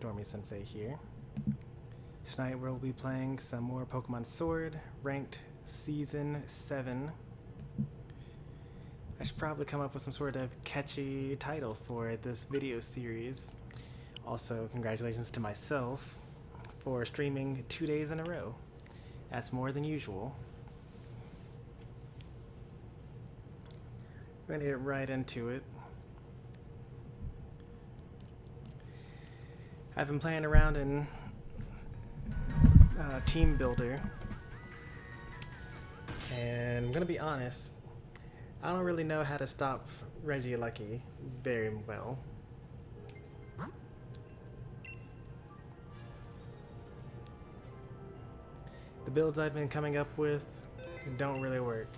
Stormy Sensei here. Tonight we'll be playing some more Pokemon Sword, ranked Season 7. I should probably come up with some sort of catchy title for this video series. Also, congratulations to myself for streaming 2 days in a row. That's more than usual. We're gonna get right into it. I've been playing around in Team Builder, and I'm gonna be honest, I don't really know how to stop Regieleki very well. The builds I've been coming up with don't really work.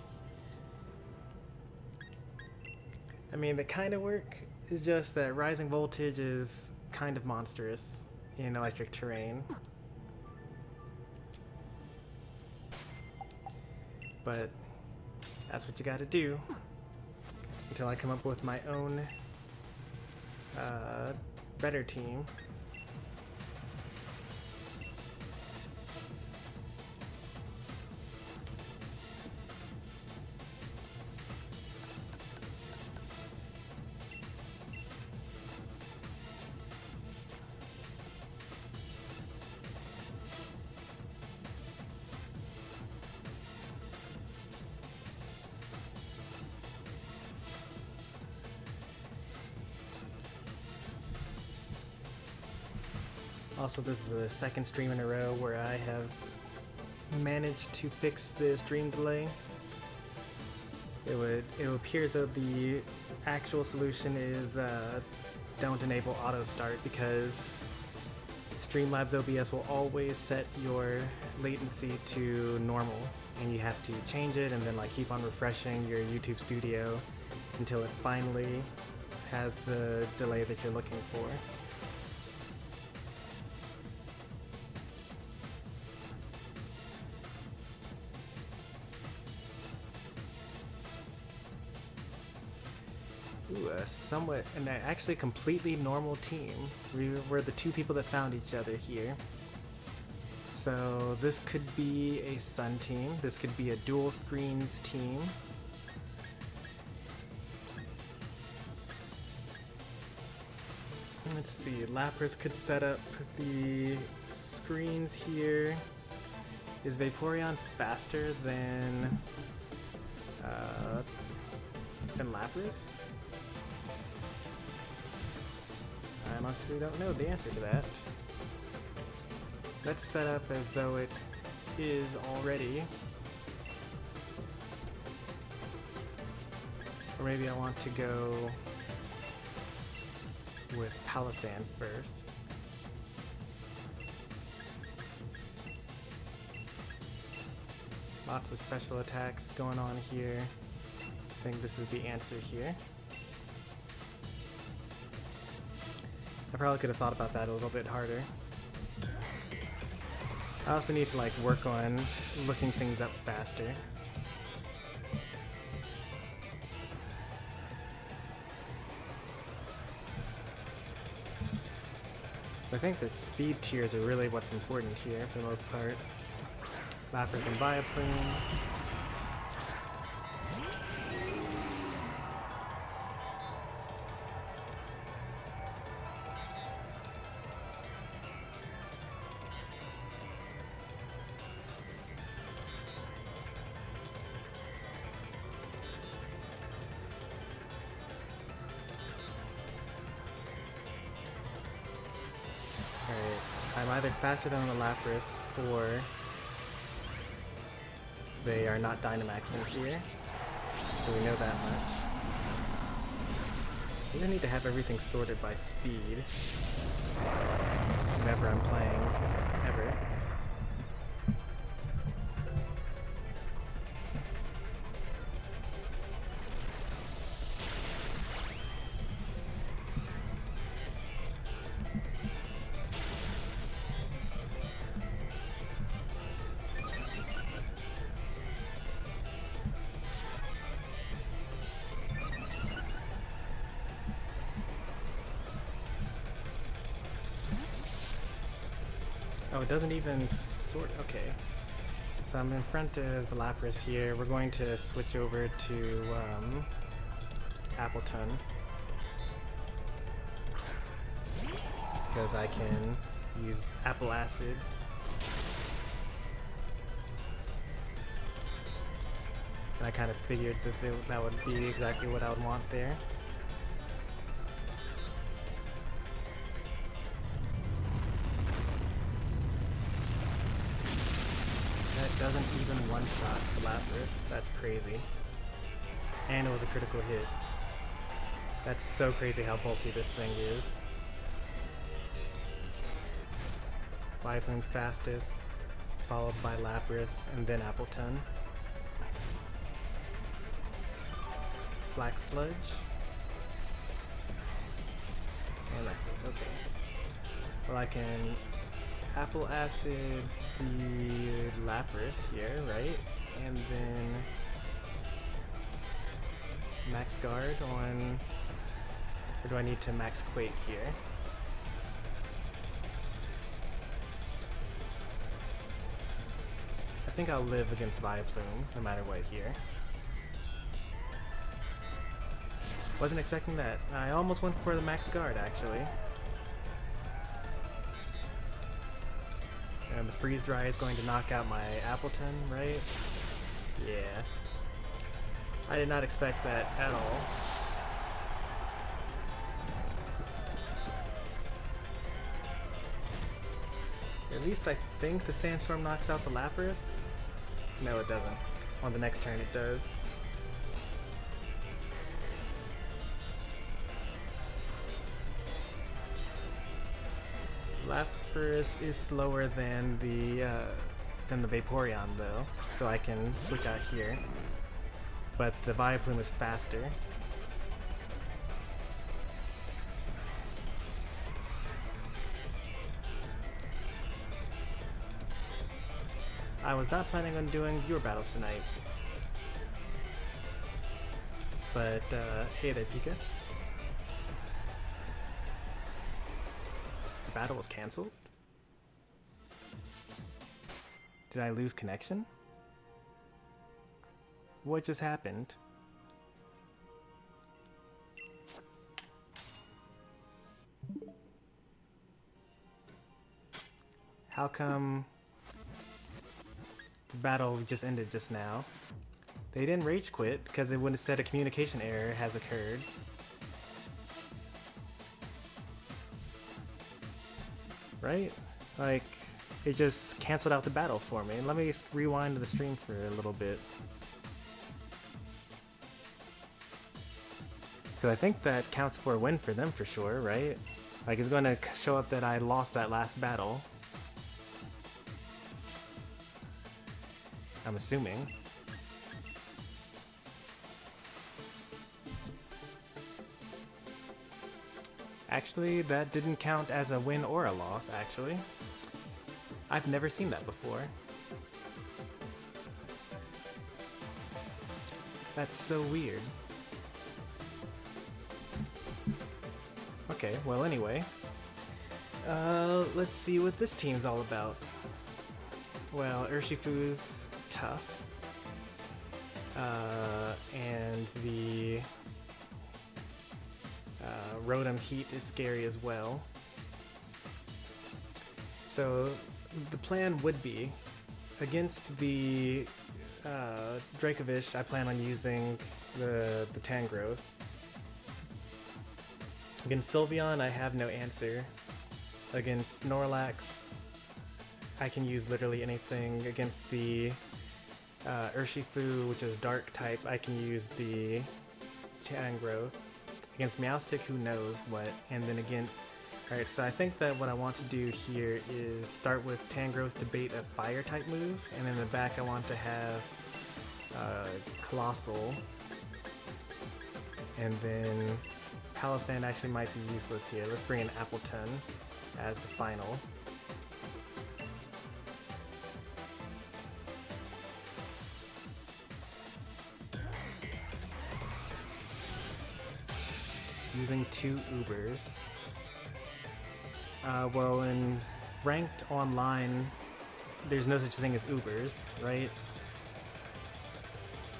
I mean, they kind of work, it's just that rising voltage is kind of monstrous in electric terrain. But that's what you gotta do until I come up with my own better team. Also, this is the second stream in a row where I have managed to fix the stream delay. It appears that the actual solution is don't enable auto start, because Streamlabs OBS will always set your latency to normal, and you have to change it and then like keep on refreshing your YouTube Studio until it finally has the delay that you're looking for. Ooh, an actually completely normal team. We were the two people that found each other here. So this could be a Sun team. This could be a dual screens team. Let's see, Lapras could set up the screens here. Is Vaporeon faster than Lapras? I honestly don't know the answer to that. Let's set up as though it is already. Or maybe I want to go with Palossand first. Lots of special attacks going on here. I think this is the answer here. I probably could have thought about that a little bit harder. I also need to like work on looking things up faster. So I think that speed tiers are really what's important here for the most part. Lapras and Vileplume. I'm either faster than the Lapras, or they are not Dynamaxing here, so we know that much. I just need to have everything sorted by speed whenever I'm playing, ever. Oh, it doesn't even sort. Okay. So I'm in front of the Lapras here. We're going to switch over to Appleton. Because I can use Apple Acid. And I kind of figured that that would be exactly what I would want there. That doesn't even one-shot Lapras. That's crazy. And it was a critical hit. That's so crazy how bulky this thing is. Vileplume's fastest, followed by Lapras, and then Appleton. Black Sludge. And that's it, okay. Well, I can Apple Acid the Lapras here, right? And then Max Guard on... Or do I need to Max Quake here? I think I'll live against Vileplume, no matter what here. Wasn't expecting that. I almost went for the Max Guard, actually. And the Freeze Dry is going to knock out my Appleton, right? Yeah. I did not expect that at all. At least I think the Sandstorm knocks out the Lapras. No, it doesn't. On the next turn it does. Lapras is slower than the Vaporeon though, so I can switch out here. But the Vileplume is faster. I was not planning on doing viewer battles tonight. But, hey there, Pika. The battle was cancelled? Did I lose connection? What just happened? How come the battle just ended just now? They didn't rage quit because it would have said a communication error has occurred. Right? Like, it just canceled out the battle for me. Let me rewind the stream for a little bit. Because I think that counts for a win for them for sure, right? Like, it's going to show up that I lost that last battle. I'm assuming. Actually, that didn't count as a win or a loss, actually. I've never seen that before. That's so weird. Okay, well anyway. Let's see what this team's all about. Well, Urshifu's tough. And the Rotom Heat is scary as well. So the plan would be, against the Dracovish, I plan on using the Tangrowth. Against Sylveon, I have no answer. Against Snorlax, I can use literally anything. Against the Urshifu, which is Dark type, I can use the Tangrowth. Against Meowstic, who knows what. And then against... Alright, so I think that what I want to do here is start with Tangrowth to bait a fire type move, and in the back I want to have Colossal. And then Palossand actually might be useless here. Let's bring in Appleton as the final. Using two Ubers. Well, in ranked online, there's no such thing as Ubers, right?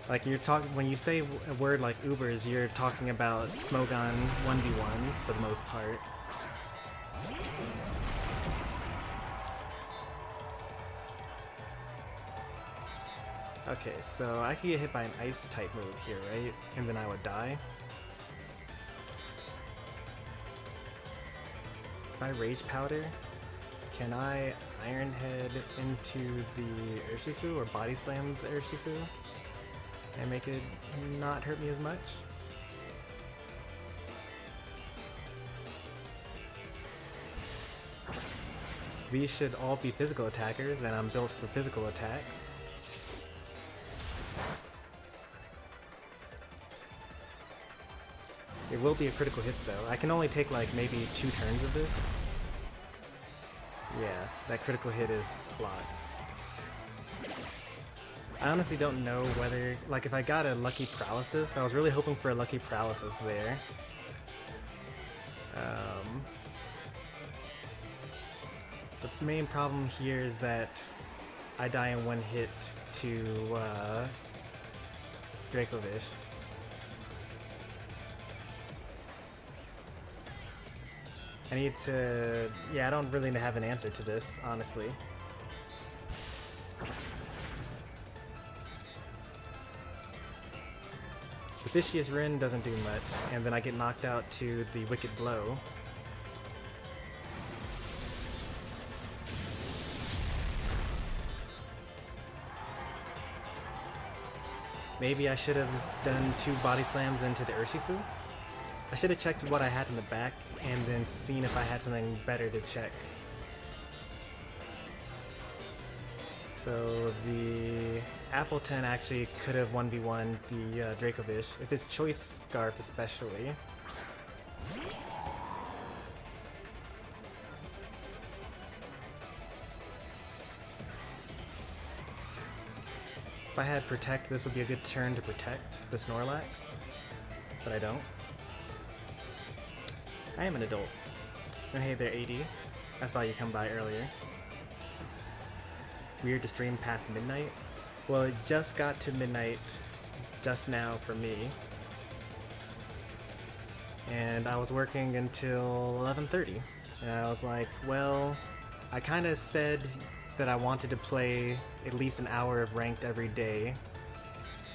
Like when you say a word like Ubers, you're talking about Smogon 1v1s for the most part. Okay, so I could get hit by an ice type move here, right? And then I would die. If I Rage Powder, can I Iron Head into the Urshifu or Body Slam the Urshifu and make it not hurt me as much? These should all be physical attackers, and I'm built for physical attacks. It will be a critical hit though. I can only take like maybe 2 turns of this. Yeah, that critical hit is a lot. I honestly don't know whether, like if I got a Lucky Paralysis, I was really hoping for a Lucky Paralysis there. The main problem here is that I die in 1 hit to Dracovish. I need to... yeah, I don't really have an answer to this, honestly. The Vicious Rin doesn't do much, and then I get knocked out to the Wicked Blow. Maybe I should have done 2 Body Slams into the Urshifu? I should have checked what I had in the back and then seen if I had something better to check. So the Appleton actually could have 1v1 the Dracovish, if it's Choice Scarf especially. If I had Protect, this would be a good turn to protect the Snorlax, but I don't. I am an adult. And hey there, AD. I saw you come by earlier. Weird to stream past midnight? Well, it just got to midnight just now for me. And I was working until 11:30. And I was like, well, I kind of said that I wanted to play at least an hour of ranked every day.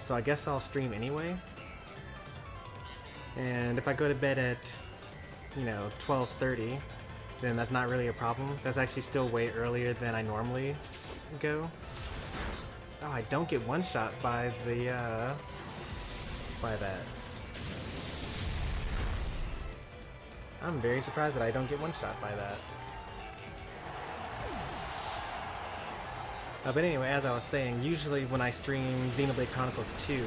So I guess I'll stream anyway. And if I go to bed at, you know, 12:30, then that's not really a problem. That's actually still way earlier than I normally go. Oh, I don't get one-shot by the, by that. I'm very surprised that I don't get one-shot by that. But anyway, as I was saying, usually when I stream Xenoblade Chronicles 2,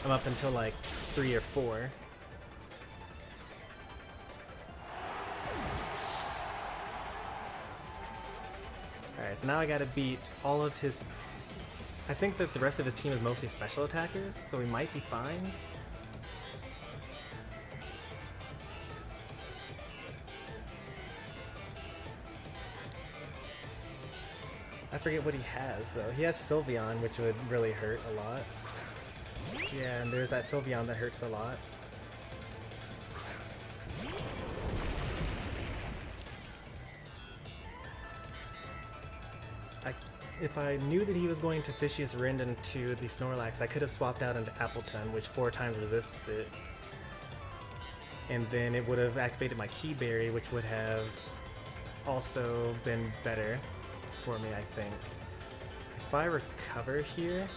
I'm up until like 3 or 4. Alright, so now I gotta beat all of his... I think that the rest of his team is mostly special attackers, so we might be fine. I forget what he has, though. He has Sylveon, which would really hurt a lot. Yeah, and there's that Sylveon that hurts a lot. If I knew that he was going to Vicious Rin into the Snorlax, I could have swapped out into Appleton, which 4 times resists it. And then it would have activated my Key Berry, which would have also been better for me, I think. If I recover here,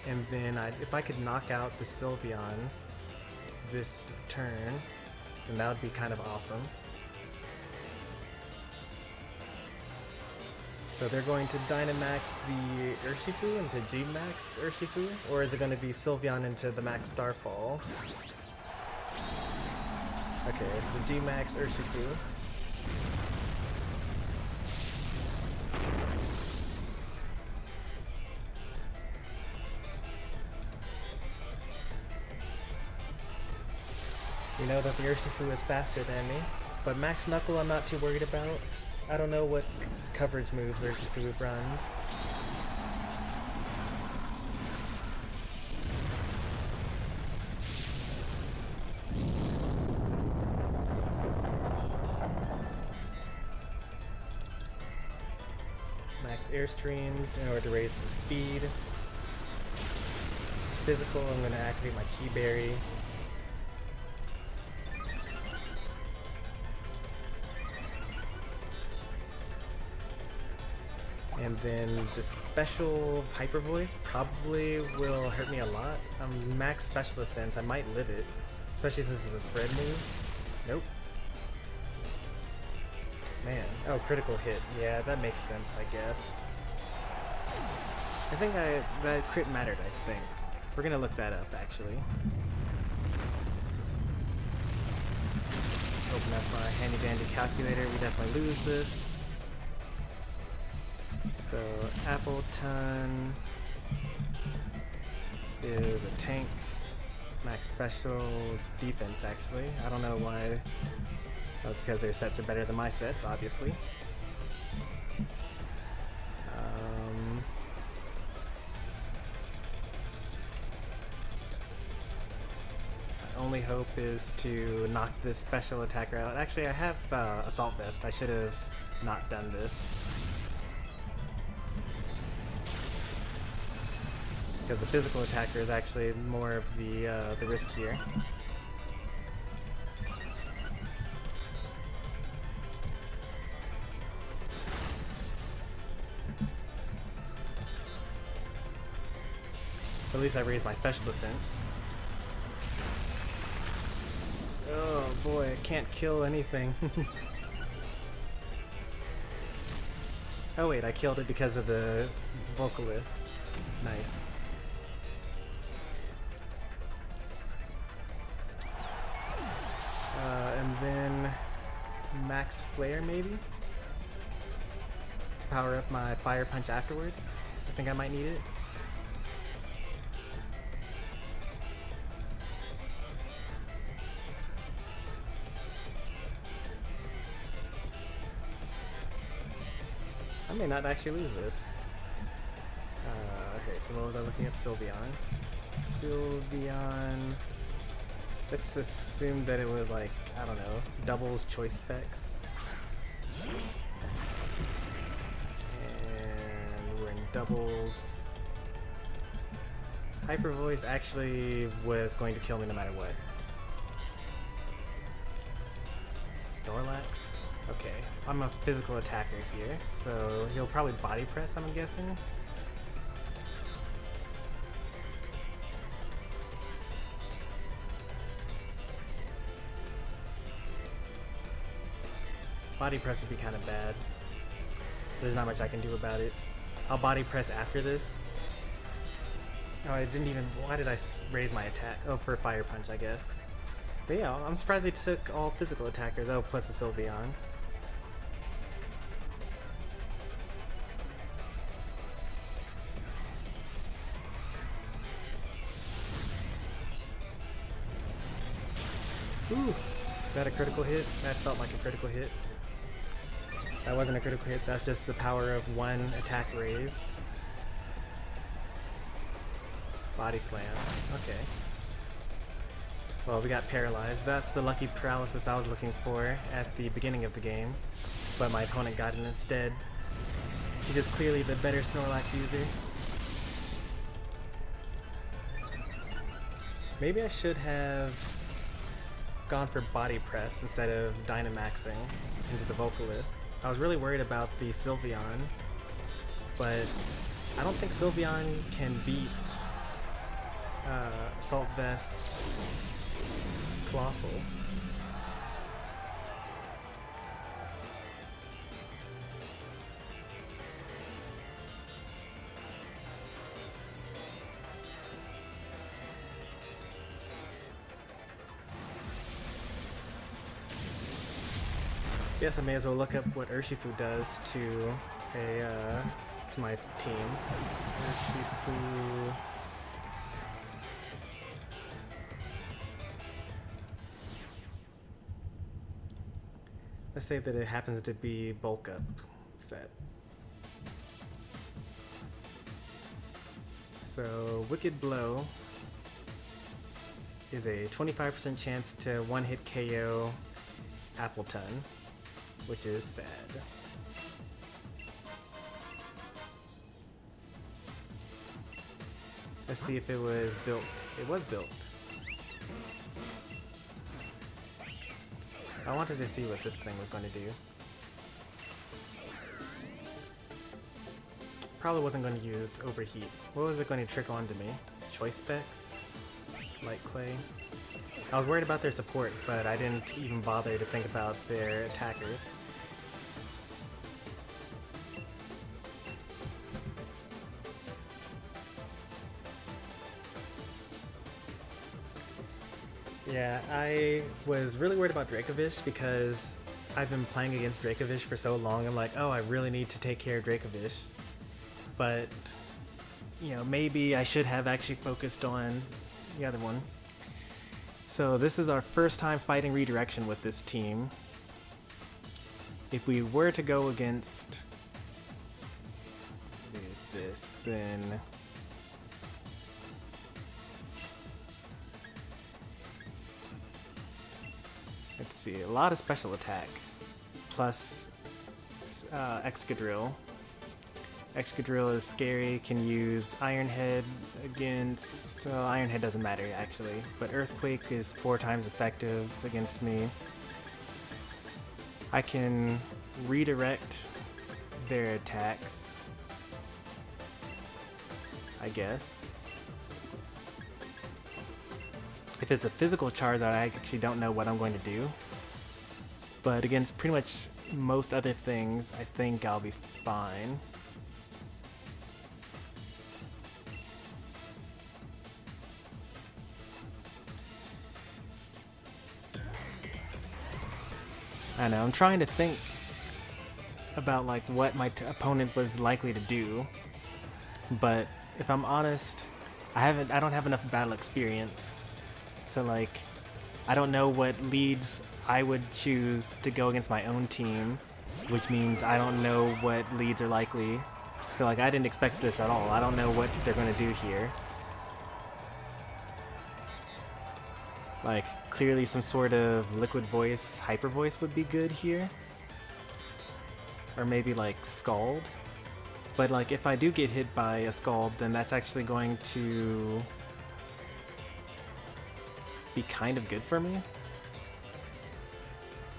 and then if I could knock out the Sylveon this turn, then that would be kind of awesome. So they're going to Dynamax the Urshifu into G-Max Urshifu, or is it going to be Sylveon into the Max Starfall? Okay, it's the G-Max Urshifu. You know that the Urshifu is faster than me. But Max Knuckle I'm not too worried about. I don't know what coverage moves Urshifu runs. Max Airstream in order to raise his speed. It's physical, I'm going to activate my Key Berry. And then the special Hyper Voice probably will hurt me a lot. Max special defense, I might live it. Especially since it's a spread move. Nope. Man. Oh, critical hit. Yeah, that makes sense, I guess. I think that crit mattered, I think. We're gonna look that up, actually. Open up my handy dandy calculator. We definitely lose this. So, Appleton is a tank. Max special defense, actually. I don't know why. That was because their sets are better than my sets, obviously. My only hope is to knock this special attacker out. Actually, I have Assault Vest. I should have not done this. Because the physical attacker is actually more of the risk here. At least I raised my special defense. Oh boy, I can't kill anything. Oh wait, I killed it because of the Vocalith. Nice. And then Max Flare maybe? To power up my Fire Punch afterwards. I think I might need it. I may not actually lose this. Okay, so what was I looking up? Sylveon. Sylveon. Let's assume that it was like, I don't know, doubles choice specs. And we're in doubles. Hyper Voice actually was going to kill me no matter what. Snorlax? Okay, I'm a physical attacker here, so he'll probably body press, I'm guessing. Body press would be kind of bad. There's not much I can do about it. I'll body press after this. Oh, I didn't even... Why did I raise my attack? Oh, for Fire Punch, I guess. But yeah, I'm surprised they took all physical attackers. Oh, plus the Sylveon. Ooh! Is that a critical hit? That felt like a critical hit. That wasn't a critical hit, that's just the power of one attack raise. Body slam. Okay. Well, we got paralyzed. That's the lucky paralysis I was looking for at the beginning of the game. But my opponent got it instead. He's just clearly the better Snorlax user. Maybe I should have gone for body press instead of Dynamaxing into the Vocalith. I was really worried about the Sylveon, but I don't think Sylveon can beat Assault Vest Colossal. Guess I may as well look up what Urshifu does to my team. Urshifu. Let's say that it happens to be bulk up set. So Wicked Blow is a 25% chance to one-hit KO Appleton, which is sad. Let's see if it was built. It was built. I wanted to see what this thing was going to do. Probably wasn't going to use Overheat. What was it going to trick onto me? Choice Specs? Light Clay? I was worried about their support, but I didn't even bother to think about their attackers. Yeah, I was really worried about Dracovish because I've been playing against Dracovish for so long. I'm like, oh, I really need to take care of Dracovish. But, you know, maybe I should have actually focused on the other one. So this is our first time fighting redirection with this team. If we were to go against this, then let's see, a lot of special attack, plus Excadrill. Excadrill is scary, can use Iron Head against... well, Iron Head doesn't matter actually, but Earthquake is 4 times effective against me. I can redirect their attacks, I guess. If it's a physical Charizard, I actually don't know what I'm going to do. But against pretty much most other things, I think I'll be fine. I know, I'm trying to think about like what my opponent was likely to do, but if I'm honest, I don't have enough battle experience. So like, I don't know what leads I would choose to go against my own team, which means I don't know what leads are likely. So like, I didn't expect this at all. I don't know what they're going to do here. Like, clearly some sort of Liquid Voice, Hyper Voice would be good here. Or maybe like Scald. But like, if I do get hit by a Scald, then that's actually going to be kind of good for me.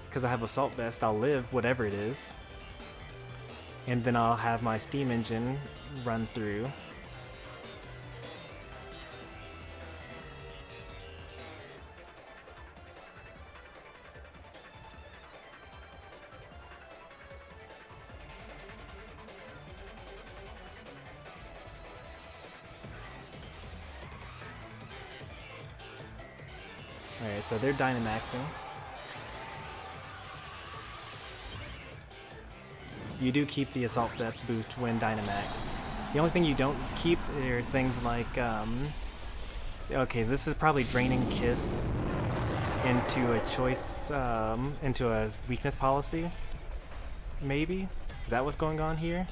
Because I have Assault Vest, I'll live whatever it is. And then I'll have my Steam Engine run through. Alright, so they're Dynamaxing. You do keep the Assault Vest boost when Dynamaxed. The only thing you don't keep are things like, okay, this is probably Draining Kiss into a choice, into a weakness policy. Maybe? Is that what's going on here?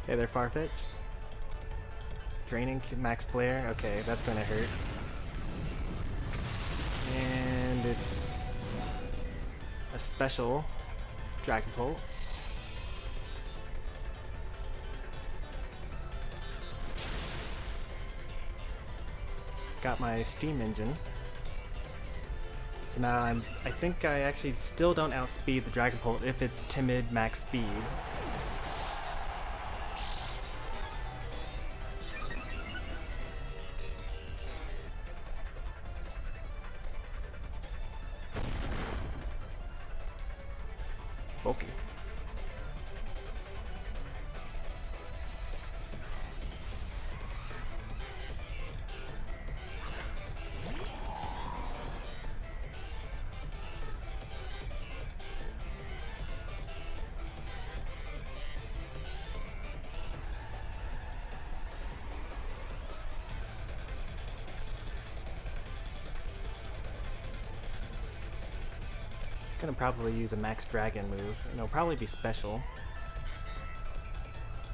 Yeah, they're Farfetch'd. Draining Max Flare, okay, that's gonna hurt. And it's a special Dragapult. Got my Steam Engine. So now I think I actually still don't outspeed the Dragapult if it's timid max speed. Okay. Gonna probably use a max dragon move, and it'll probably be special.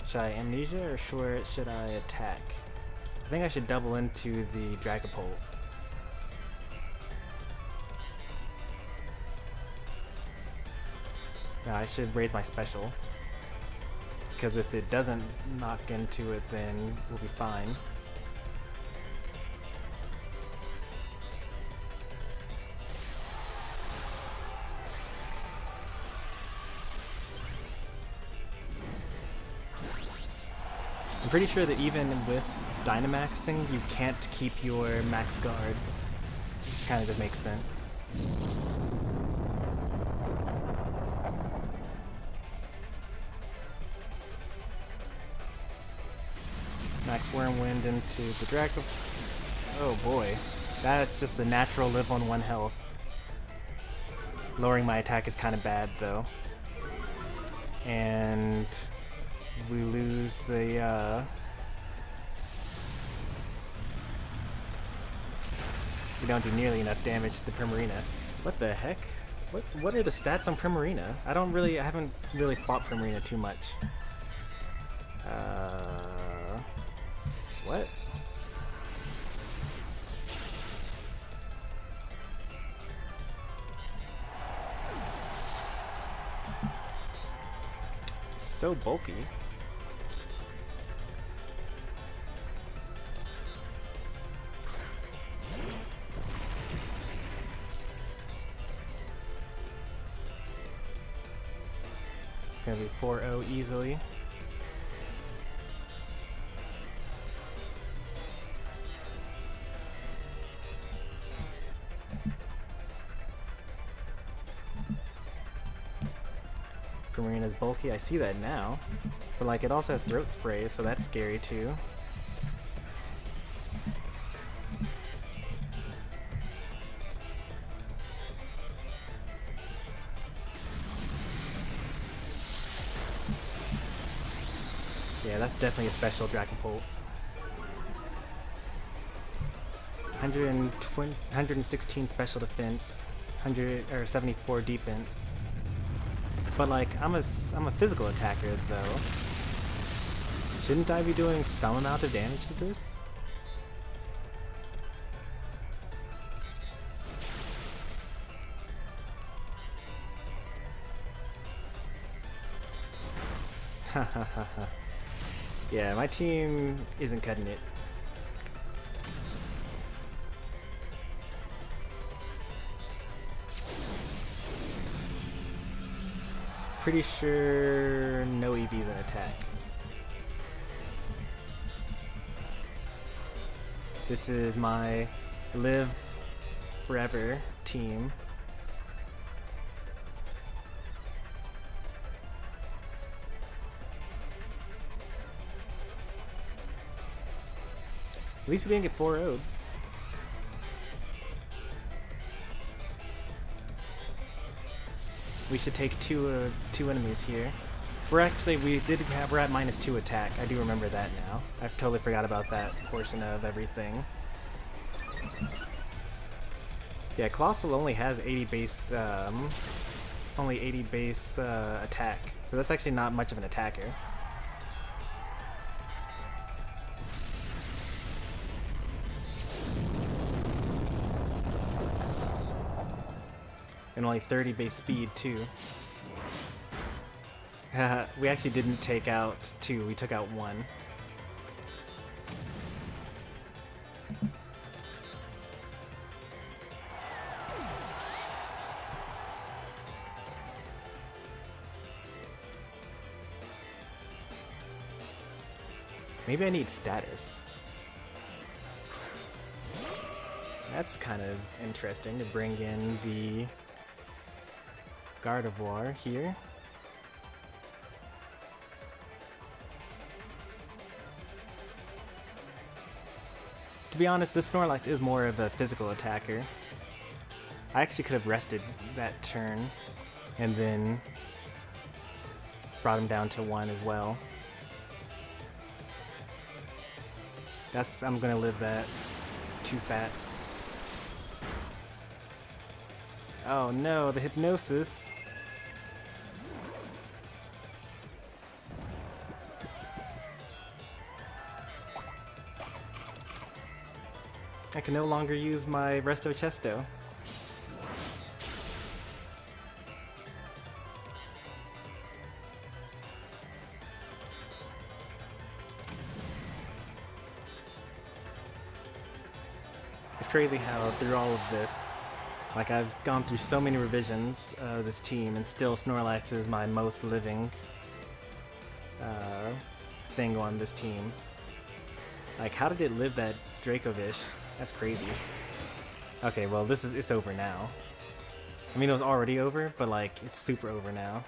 Should I amnesia or should I attack? I think I should double into the Dragapult. Yeah, I should raise my special. Because if it doesn't knock into it, then we'll be fine. I'm pretty sure that even with Dynamaxing, you can't keep your max guard. Which kind of just makes sense. Max Wormwind into the Draco. Oh boy. That's just a natural live on 1 health. Lowering my attack is kind of bad though. And we lose the we don't do nearly enough damage to the Primarina. What the heck? What are the stats on Primarina? I haven't really fought Primarina too much. What? So bulky. It's gonna be 4-0 easily. Primarina's bulky, I see that now. But like, it also has throat sprays, so that's scary too. Yeah, that's definitely a special Dragapult. 116 special defense, 74 defense. But like, I'm a physical attacker though. Shouldn't I be doing some amount of damage to this? Hahaha. Yeah, my team isn't cutting it. Pretty sure no EVs in attack. This is my live forever team. At least we didn't get 4-0'd. We should take two enemies here. We're at -2 attack. I do remember that now. I've totally forgot about that portion of everything. Yeah, Colossal only has 80 base, attack. So that's actually not much of an attacker. And only 30 base speed too. We actually didn't take out 2, we took out 1. Maybe I need status. That's kind of interesting to bring in the Gardevoir here. To be honest, this Snorlax is more of a physical attacker. I actually could have rested that turn and then brought him down to 1 as well. I'm gonna live that. Too fat. Oh no, the hypnosis. I can no longer use my Resto Chesto. It's crazy how through all of this, like I've gone through so many revisions of this team and still Snorlax is my most living thing on this team. Like how did it live that Dracovish? That's crazy. Okay, well it's over now. I mean it was already over, but like it's super over now.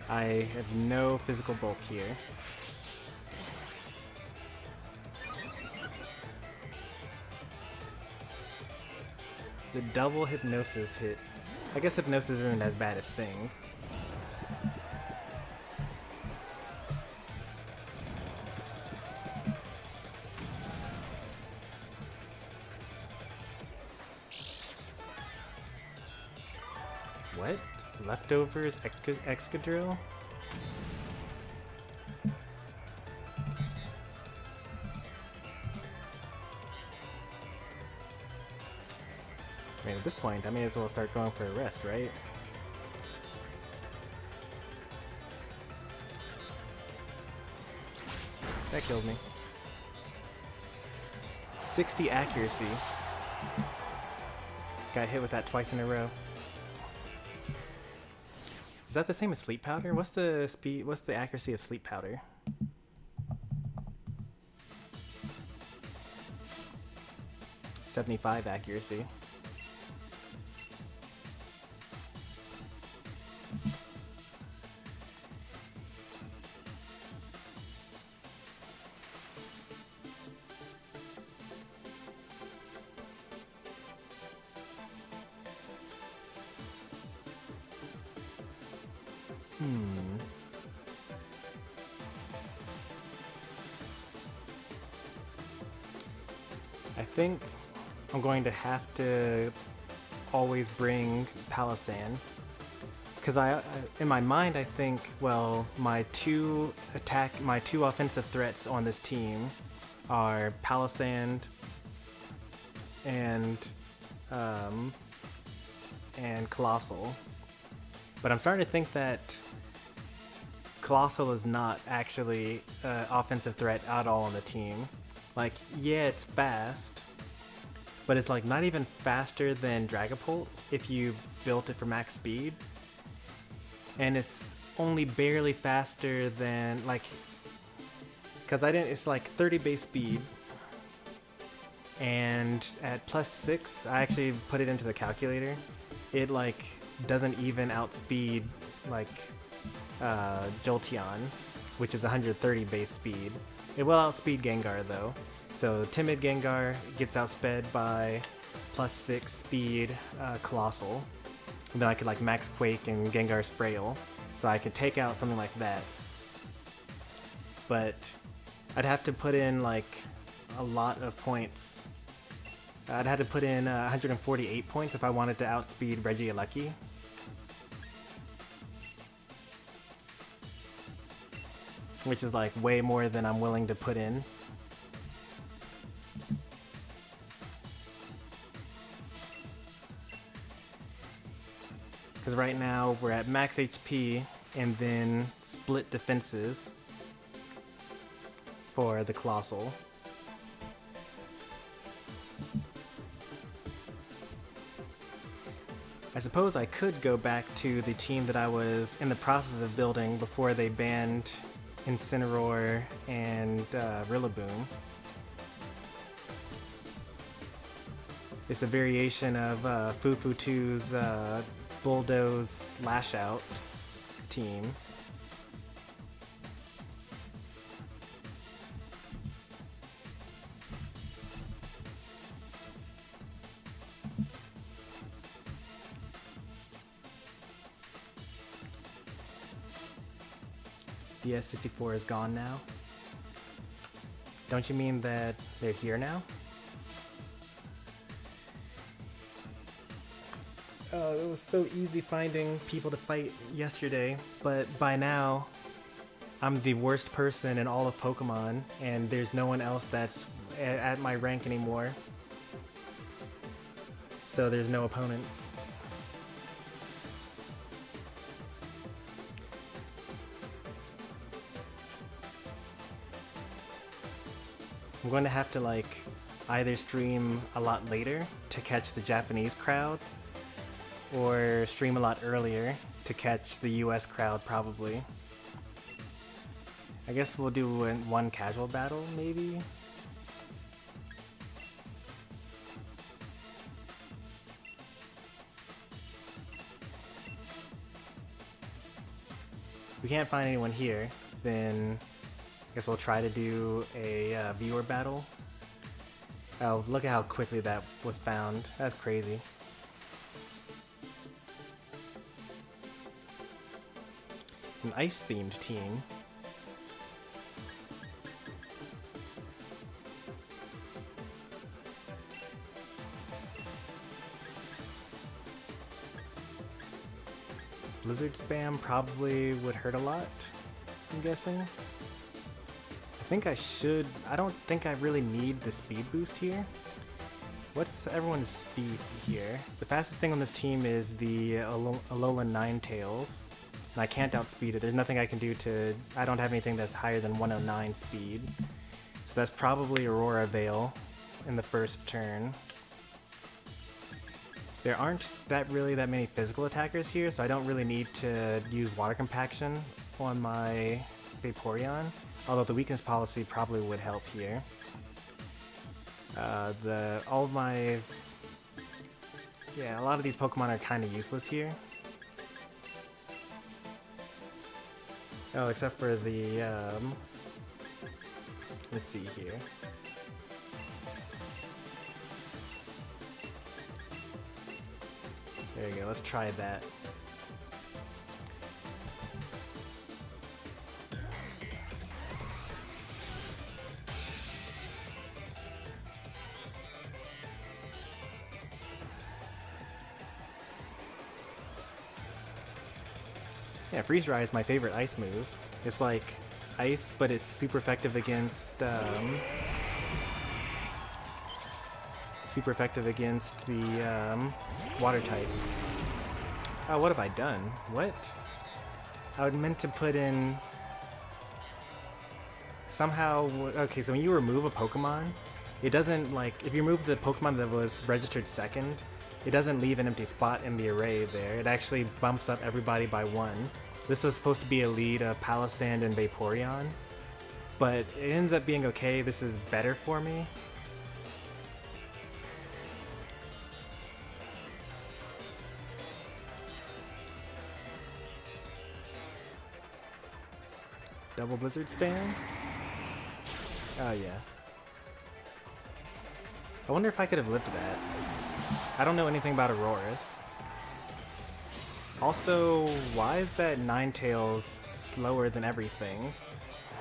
I have no physical bulk here. The double hypnosis hit. I guess hypnosis isn't as bad as Sing. What? Leftovers Excadrill? I mean, at this point, I may as well start going for a rest, right? That killed me. 60 accuracy. Got hit with that twice in a row. Is that the same as Sleep Powder? What's the speed? What's the accuracy of Sleep Powder? .75 accuracy. I think I'm going to have to always bring Palossand, because in my mind I think, well, my two offensive threats on this team are Palossand and Colossal, but I'm starting to think that Colossal is not actually an offensive threat at all on the team. Like, yeah, it's fast, but it's like not even faster than Dragapult if you built it for max speed. And it's only barely faster than, like, it's like 30 base speed. And at +6, I actually put it into the calculator. It like doesn't even outspeed like Jolteon, which is 130 base speed. It will outspeed Gengar though. So timid Gengar gets outsped by +6 speed Colossal. And then I could like max Quake and Gengar's Frail. So I could take out something like that. But I'd have to put in like a lot of points. I'd have to put in 148 points if I wanted to outspeed Regieleki. Which is like way more than I'm willing to put in. Because right now we're at max HP and then split defenses for the Colossal. I suppose I could go back to the team that I was in the process of building before they banned Incineroar and Rillaboom. It's a variation of Fufutu's Bulldoze Lash Out team. DS64 is gone now. Don't you mean that they're here now? Oh, it was so easy finding people to fight yesterday, but by now, I'm the worst person in all of Pokemon, and there's no one else that's at my rank anymore. So there's no opponents. I'm going to have to like either stream a lot later to catch the Japanese crowd, or stream a lot earlier to catch the US crowd probably. I guess we'll do one casual battle maybe? If we can't find anyone here, then I guess we'll try to do a viewer battle. Oh, look at how quickly that was found. That's crazy. An ice-themed team. Blizzard spam probably would hurt a lot, I'm guessing. I think I should... I don't think I really need the speed boost here. What's everyone's speed here? The fastest thing on this team is the Alolan Ninetales. And I can't outspeed it. There's nothing I can do to... I don't have anything that's higher than 109 speed. So that's probably Aurora Veil in the first turn. There aren't really that many physical attackers here, so I don't really need to use Water Compaction on my Vaporeon. Although the weakness policy probably would help here. A lot of these Pokemon are kind of useless here. Oh, except for the, let's see here. There you go, let's try that. Yeah, Freeze Dry is my favorite ice move. It's like ice, but it's super effective against the water types. Oh, what have I done? What? I would meant to put in somehow. Okay, so when you remove a Pokemon, it doesn't like if you remove the Pokemon that was registered second, it doesn't leave an empty spot in the array there. It actually bumps up everybody by one. This was supposed to be a lead of Palossand and Vaporeon, but it ends up being okay. This is better for me. Double Blizzard spam? Oh yeah. I wonder if I could have lived that. I don't know anything about Auroras. Also, why is that Ninetales slower than everything?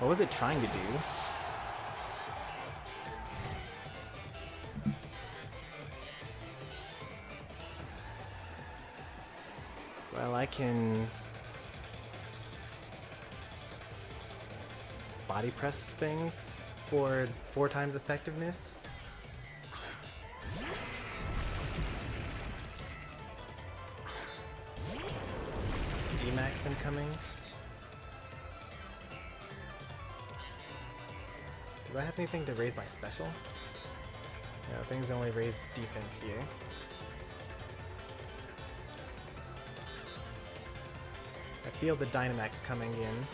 What was it trying to do? Well, I can body press things for 4 times effectiveness. D-Max incoming. Do I have anything to raise my special? No, things only raise defense here. I feel the Dynamax coming in.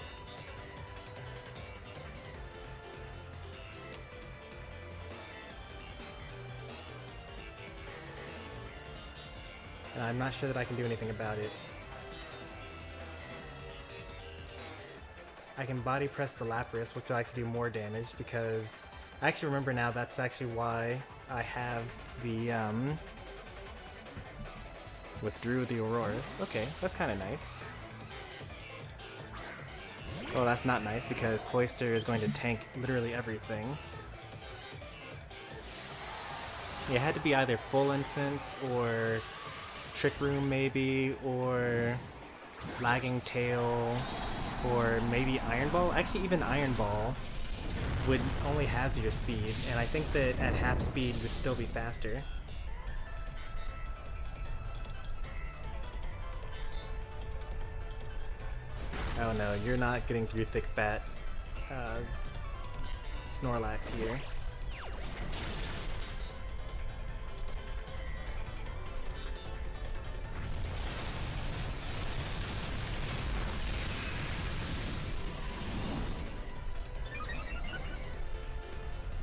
And I'm not sure that I can do anything about it. I can body press the Lapras, which will actually do more damage because I actually remember now that's actually why I have the withdrew the Auroras. Okay, that's kind of nice. Oh, that's not nice because Cloyster is going to tank literally everything. It had to be either full incense or trick room maybe, or lagging tail, or maybe iron ball. Actually, even iron ball would only halve your speed, and I think that at half speed would still be faster. Oh no, you're not getting through thick fat Snorlax here.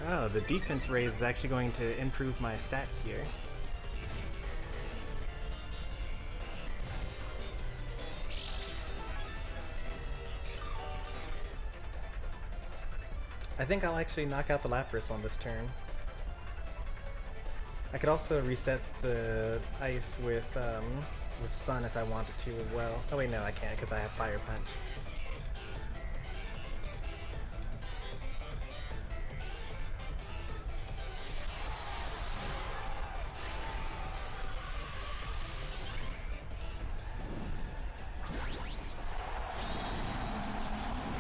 Oh, the defense raise is actually going to improve my stats here. I think I'll actually knock out the Lapras on this turn. I could also reset the ice with Sun if I wanted to as well. Oh wait, no, I can't because I have Fire Punch.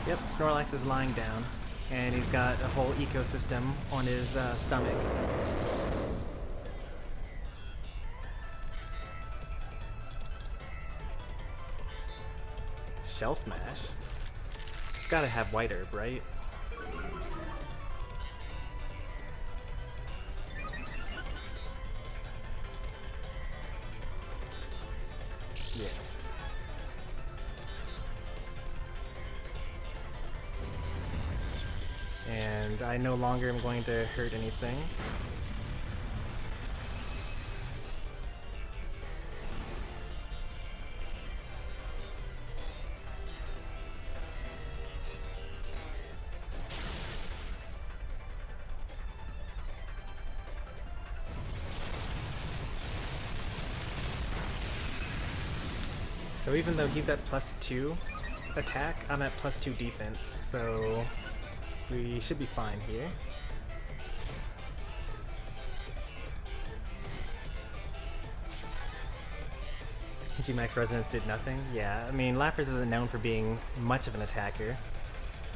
Yep, Snorlax is lying down, and he's got a whole ecosystem on his stomach. Shell Smash? It's gotta have White Herb, right? Yeah. And I no longer am going to hurt anything. So even though he's at +2 attack, I'm at +2 defense, so we should be fine here. G-Max Resonance did nothing? Yeah, I mean, Lapras isn't known for being much of an attacker.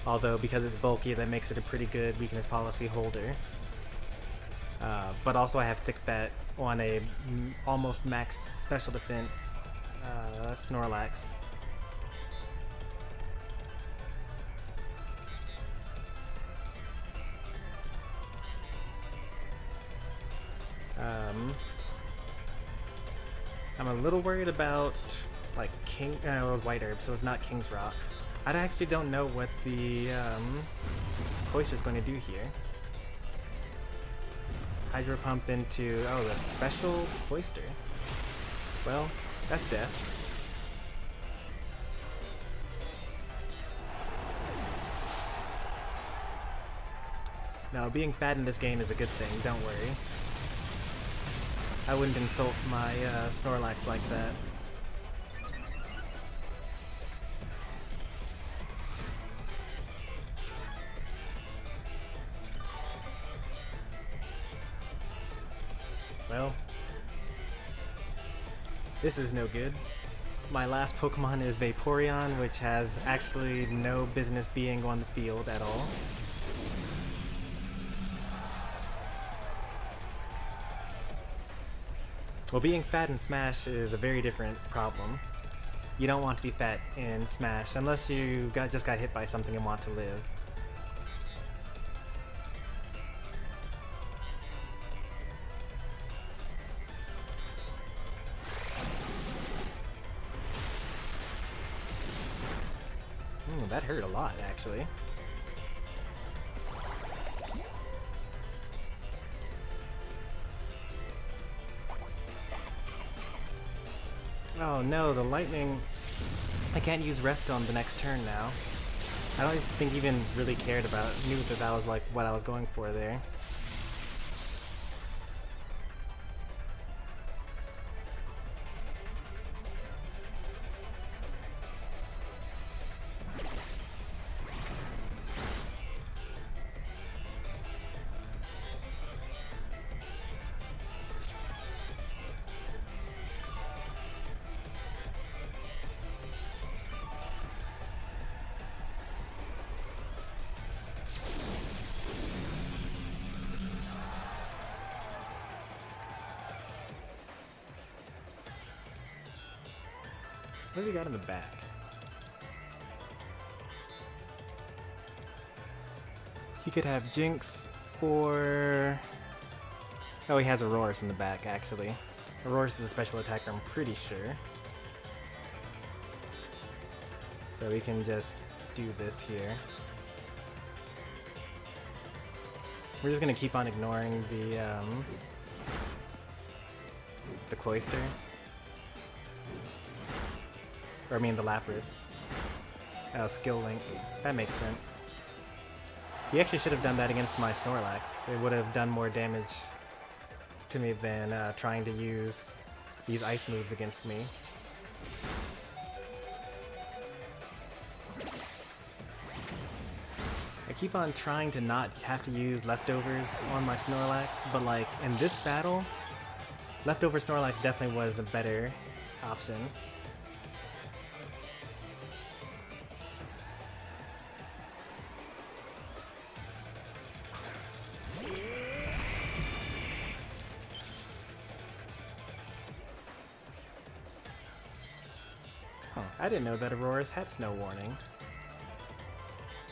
Although, because it's bulky, that makes it a pretty good weakness policy holder. But also I have Thick Fat on a almost max special defense Snorlax. I'm a little worried about like it was White Herb, so it's not King's Rock. I actually don't know what the Cloyster's going to do here. Hydro Pump into the special Cloyster. Well, that's death. No, being fat in this game is a good thing, don't worry. I wouldn't insult my Snorlax like that. Well, this is no good. My last Pokemon is Vaporeon, which has actually no business being on the field at all. Well, being fat in Smash is a very different problem. You don't want to be fat in Smash unless you just got hit by something and want to live. That hurt a lot, actually. Oh no, the lightning... I can't use rest on the next turn now. I don't think even really knew that that was like what I was going for there. What do we got in the back? He could have Jinx or... Oh, he has Auroras in the back, actually. Auroras is a special attacker, I'm pretty sure. So we can just do this here. We're just gonna keep on ignoring the Cloister. Or I mean the Lapras. Skill Link. That makes sense. He actually should have done that against my Snorlax. It would have done more damage to me than trying to use these ice moves against me. I keep on trying to not have to use leftovers on my Snorlax, but like in this battle, leftover Snorlax definitely was a better option. I didn't know that Auroras had Snow Warning.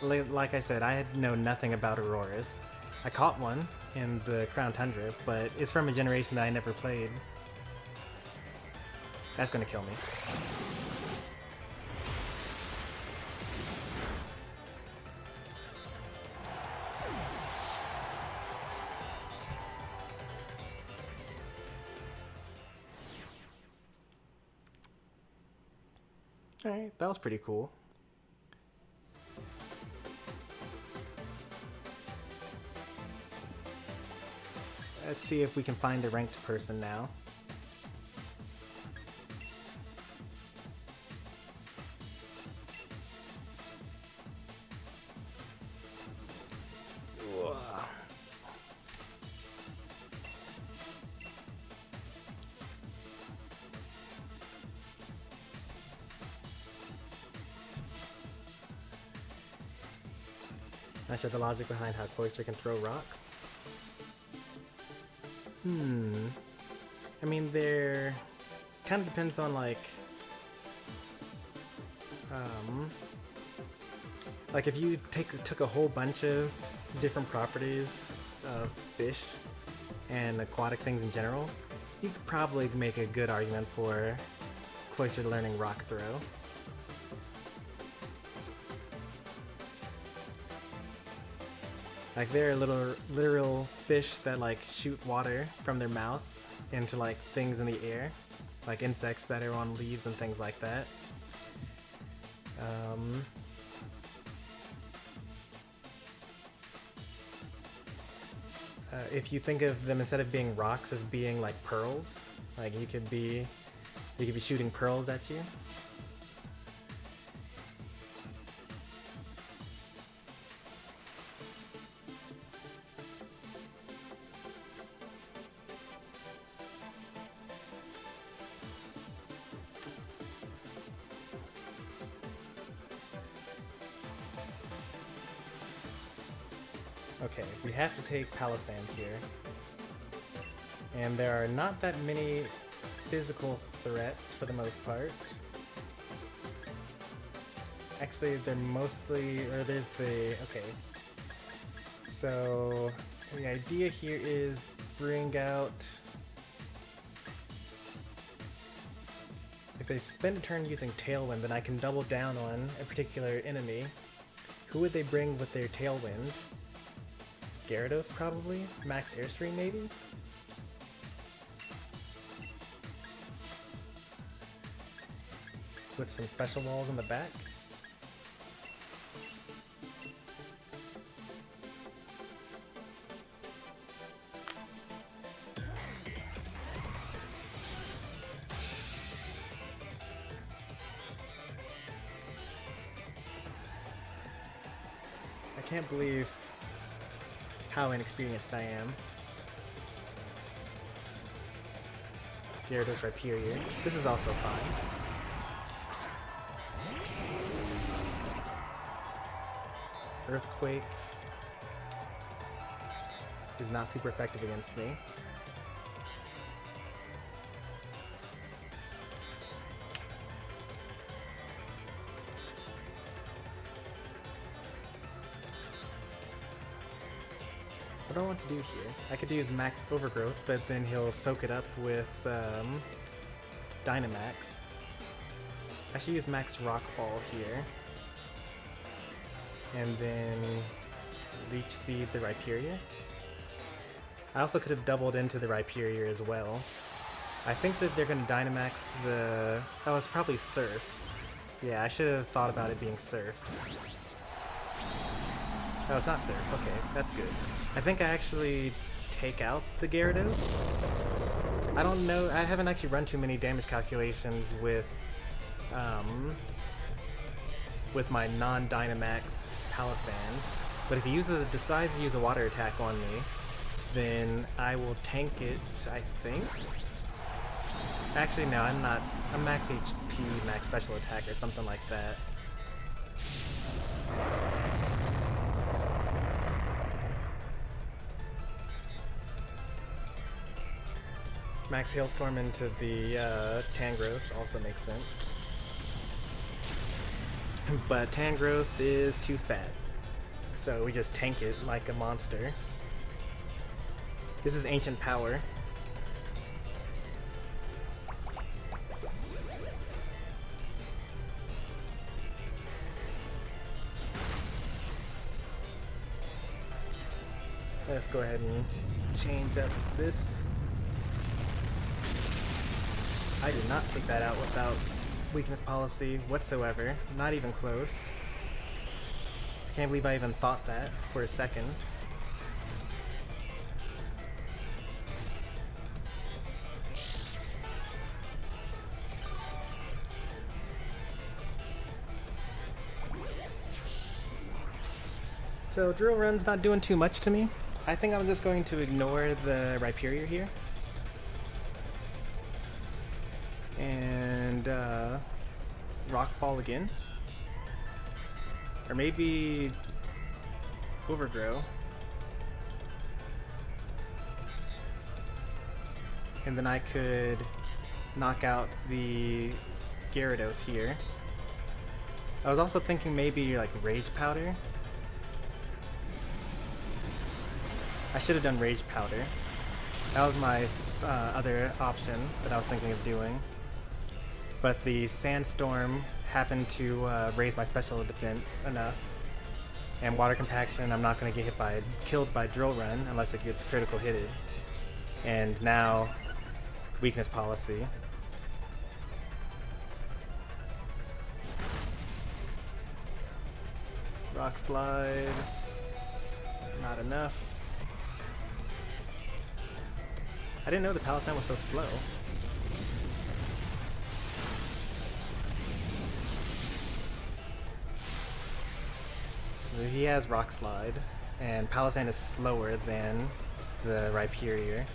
Like I said, I know nothing about Auroras. I caught one in the Crown Tundra, but it's from a generation that I never played. That's gonna kill me. Alright, that was pretty cool. Let's see if we can find a ranked person now. Not sure the logic behind how Cloister can throw rocks. I mean, there kind of depends on like if you took a whole bunch of different properties of fish and aquatic things in general, you could probably make a good argument for Cloister learning rock throw. Like there are literal fish that like shoot water from their mouth into like things in the air, like insects that are on leaves and things like that. If you think of them instead of being rocks as being like pearls, like you could be shooting pearls at you. Okay, we have to take Palisand here. And there are not that many physical threats for the most part. Actually, they're mostly, or there's the, okay. So, the idea here is bring out, if they spend a turn using Tailwind, then I can double down on a particular enemy. Who would they bring with their Tailwind? Gyarados probably? Max Airstream maybe? With some special walls in the back? I can't believe how inexperienced I am. Gyarados Rhyperior. This is also fine. Earthquake is not super effective against me. What do I want to do here? I could use Max Overgrowth, but then he'll soak it up with Dynamax. I should use Max Rockfall here. And then Leech Seed the Rhyperior. I also could have doubled into the Rhyperior as well. I think that they're going to Dynamax the... Oh, it's probably Surf. Yeah, I should have thought about it being Surf. Oh, it's not Surf. Okay, that's good. I think I actually take out the Gyarados. I don't know. I haven't actually run too many damage calculations with my non-Dynamax Palossand. But if he decides to use a water attack on me, then I will tank it, I think. Actually, no, I'm not. I'm max HP, max special attack, or something like that. Max Hailstorm into the Tangrowth also makes sense. But Tangrowth is too fat, so we just tank it like a monster. This is Ancient Power. Let's go ahead and change up this. I did not take that out without weakness policy whatsoever. Not even close. I can't believe I even thought that for a second. So Drill Run's not doing too much to me. I think I'm just going to ignore the Rhyperior here. And Rockfall again. Or maybe Overgrow. And then I could knock out the Gyarados here. I was also thinking maybe like Rage Powder. I should have done Rage Powder. That was my other option that I was thinking of doing. But the Sandstorm happened to raise my special defense enough. And Water Compaction, I'm not going to get killed by Drill Run unless it gets critical hitted. And now, Weakness Policy. Rock Slide. Not enough. I didn't know the Palossand was so slow. So he has Rock Slide, and Palossand is slower than the Rhyperior.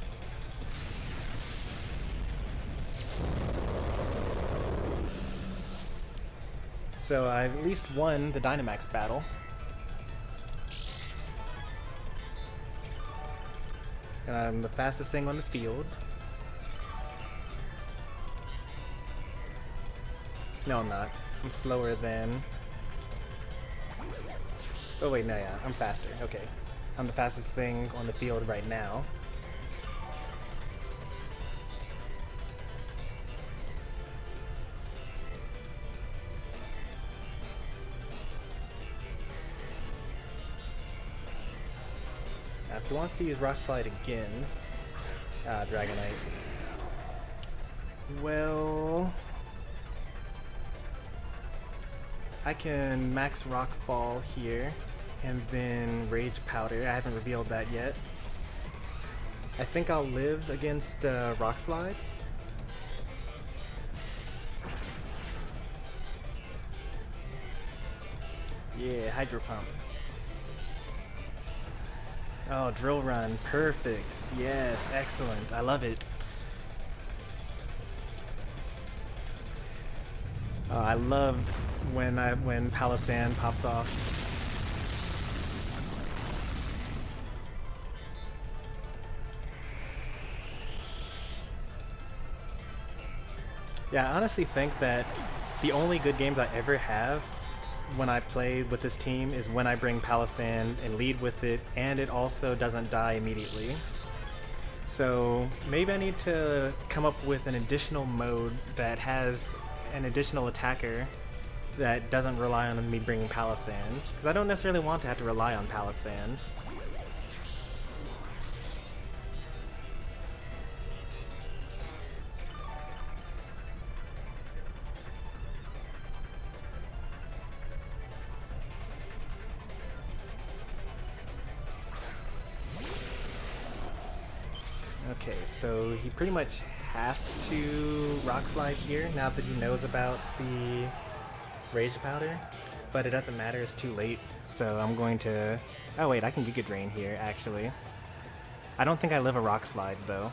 So I at least won the Dynamax battle. And I'm the fastest thing on the field. No, I'm not. I'm slower than... Oh wait, no, yeah, I'm faster. Okay. I'm the fastest thing on the field right now. Now, if he wants to use Rock Slide again... Dragonite. Well... I can max Rock Ball here, and then Rage Powder. I haven't revealed that yet. I think I'll live against Rock Slide. Yeah, Hydro Pump. Oh, Drill Run, perfect. Yes, excellent. I love it. I love when Palossand pops off. Yeah, I honestly think that the only good games I ever have when I play with this team is when I bring Palisand and lead with it, and it also doesn't die immediately. So maybe I need to come up with an additional mode that has an additional attacker that doesn't rely on me bringing Palisand, because I don't necessarily want to have to rely on Palisand. Okay, so he pretty much has to Rock Slide here now that he knows about the Rage Powder, but it doesn't matter, it's too late, so I'm going to... Oh wait, I can Giga Drain here, actually. I don't think I live a Rock Slide, though.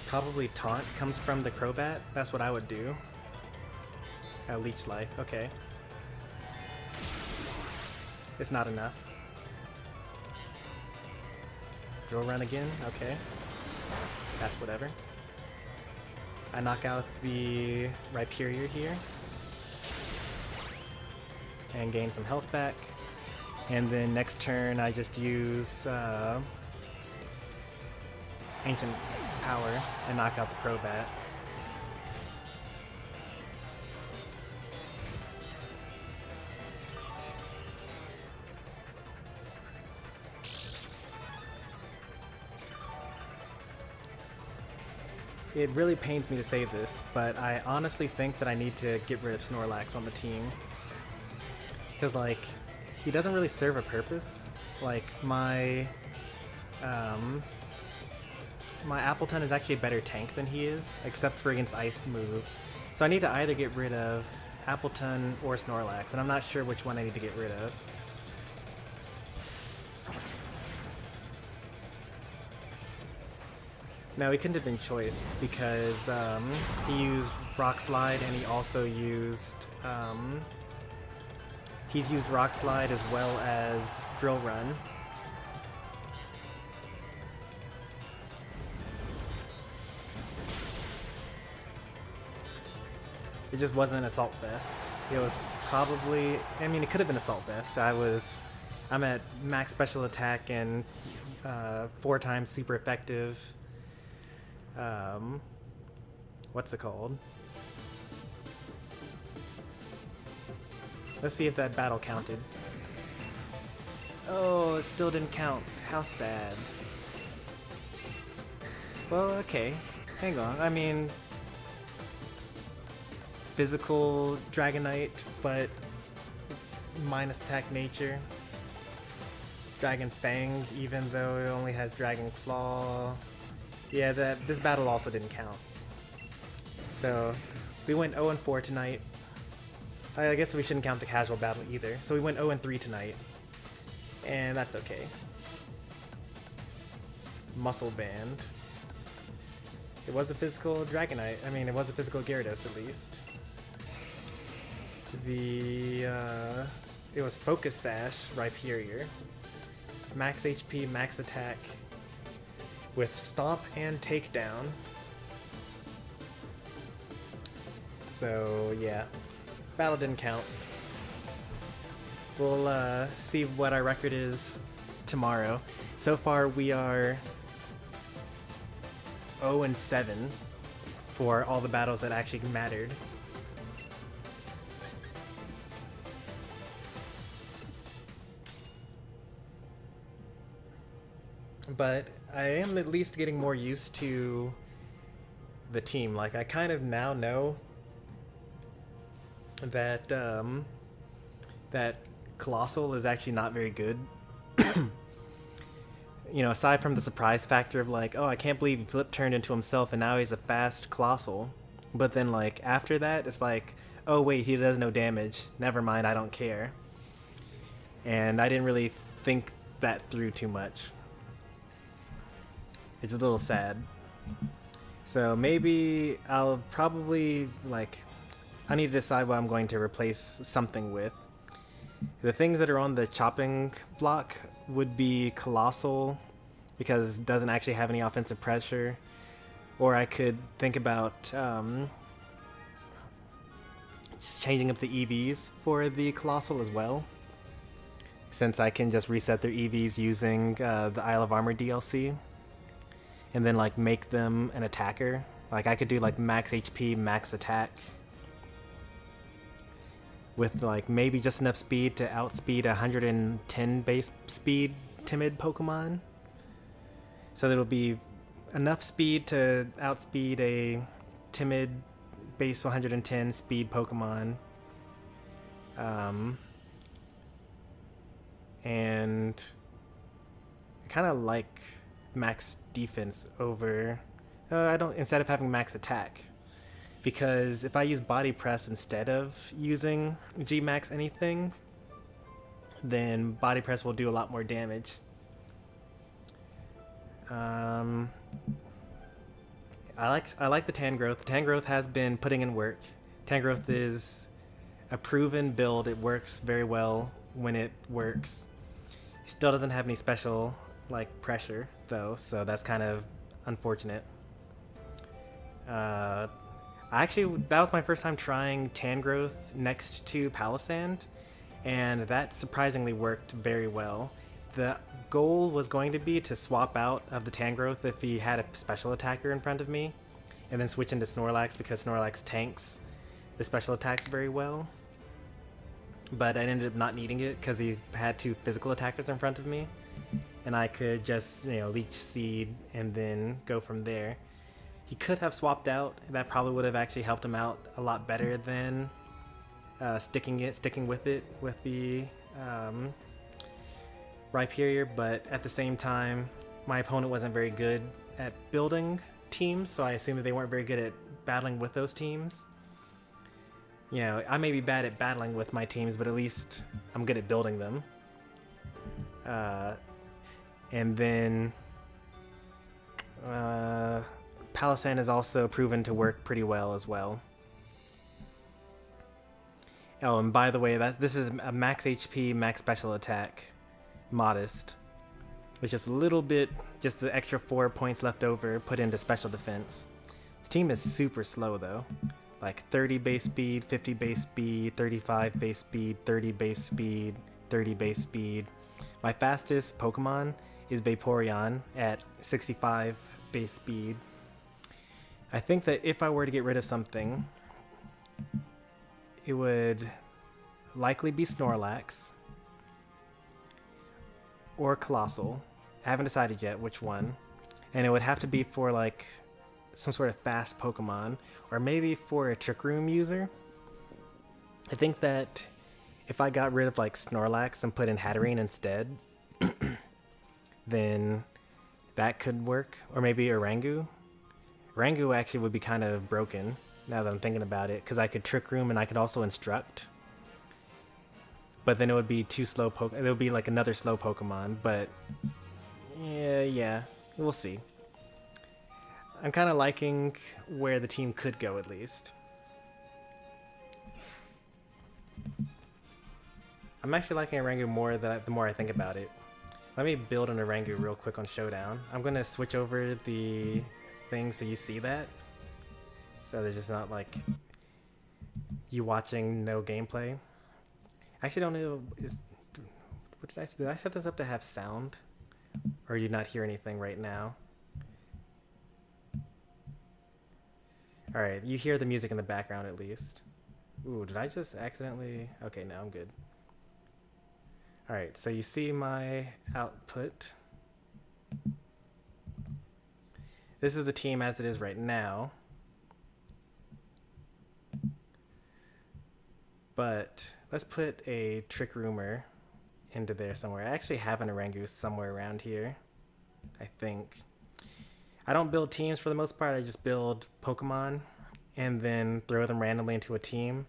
Probably Taunt comes from the Crobat, that's what I would do. Leech Life, okay. It's not enough. Drill Run again, okay. That's whatever. I knock out the Rhyperior here. And gain some health back. And then next turn I just use Ancient Power and knock out the Crobat. It really pains me to say this, but I honestly think that I need to get rid of Snorlax on the team. Because, like, he doesn't really serve a purpose. Like, my Appleton is actually a better tank than he is, except for against ice moves. So I need to either get rid of Appleton or Snorlax, and I'm not sure which one I need to get rid of. No, he couldn't have been choiced because he used Rock Slide and he also used he's used Rock Slide as well as Drill Run. It just wasn't Assault Vest. It was probably, I mean, it could have been Assault Vest. I'm at max special attack and 4 times super effective. What's it called? Let's see if that battle counted. Oh, it still didn't count. How sad. Well, okay. Hang on. I mean, physical Dragonite, but minus attack nature. Dragon Fang, even though it only has Dragon Claw. Yeah, this battle also didn't count. So, we went 0-4 tonight. I guess we shouldn't count the casual battle either. So we went 0-3 tonight. And that's okay. Muscle Band. It was a physical Dragonite. I mean, it was a physical Gyarados at least. It was Focus Sash, Rhyperior. Max HP, max attack. With Stomp and Takedown. So, yeah. Battle didn't count. We'll see what our record is tomorrow. So far, we are 0-7 for all the battles that actually mattered. But I am at least getting more used to the team. Like, I kind of now know that that Colossal is actually not very good. You know, aside from the surprise factor of like, oh, I can't believe he flip turned into himself and now he's a fast Colossal. But then like after that, it's like, oh wait, he does no damage. Never mind, I don't care. And I didn't really think that through too much. It's a little sad. So maybe I'll probably like, I need to decide what I'm going to replace something with. The things that are on the chopping block would be Colossal, because it doesn't actually have any offensive pressure. Or I could think about just changing up the EVs for the Colossal as well, since I can just reset their EVs using the Isle of Armor DLC, and then like make them an attacker. Like I could do like max HP, max attack, with like maybe just enough speed to outspeed 110 base speed timid Pokemon. So that'll be enough speed to outspeed a timid base 110 speed Pokemon. And I kind of like max defense over I don't, instead of having max attack, because if I use body press instead of using G-max anything, then body press will do a lot more damage. I like the Tangrowth. The Tangrowth has been putting in work. Tangrowth is a proven build. It works very well when it works. It still doesn't have any special like pressure though, so that's kind of unfortunate. Actually, that was my first time trying Tangrowth next to Palisand, and that surprisingly worked very well. The goal was going to be to swap out of the Tangrowth if he had a special attacker in front of me, and then switch into Snorlax because Snorlax tanks the special attacks very well. But I ended up not needing it because he had two physical attackers in front of me, and I could just, you know, Leech Seed and then go from there. He could have swapped out. That probably would have actually helped him out a lot better than sticking with it with the Rhyperior, but at the same time, my opponent wasn't very good at building teams, so I assumed that they weren't very good at battling with those teams. You know, I may be bad at battling with my teams, but at least I'm good at building them. And then Palisand has also proven to work pretty well as well. Oh, and by the way, this is a max HP, max special attack, modest. It's just a little bit, just the extra 4 points left over put into special defense. The team is super slow though. Like 30 base speed, 50 base speed, 35 base speed, 30 base speed, 30 base speed. My fastest Pokemon is Vaporeon at 65 base speed. I think that if I were to get rid of something, it would likely be Snorlax or Colossal. I haven't decided yet which one. And it would have to be for like some sort of fast Pokemon, or maybe for a Trick Room user. I think that if I got rid of like Snorlax and put in Hatterene instead, then that could work. Or maybe Orangu. Orangu actually would be kind of broken now that I'm thinking about it, because I could Trick Room and I could also Instruct. But then it would be two slow it would be like another slow Pokemon, but yeah, we'll see. I'm kind of liking where the team could go, at least. I'm actually liking Orangu more the more I think about it. Let me build an Orangu real quick on Showdown. I'm going to switch over the thing so you see that. So there's just not like you watching no gameplay. I actually don't know, what did I set this up to have sound? Or do you not hear anything right now? Alright, you hear the music in the background at least. Ooh, did I just accidentally... Okay, now I'm good. Alright, so you see my output. This is the team as it is right now. But let's put a Trick Roomer into there somewhere. I actually have an Orangu somewhere around here, I think. I don't build teams for the most part. I just build Pokemon and then throw them randomly into a team.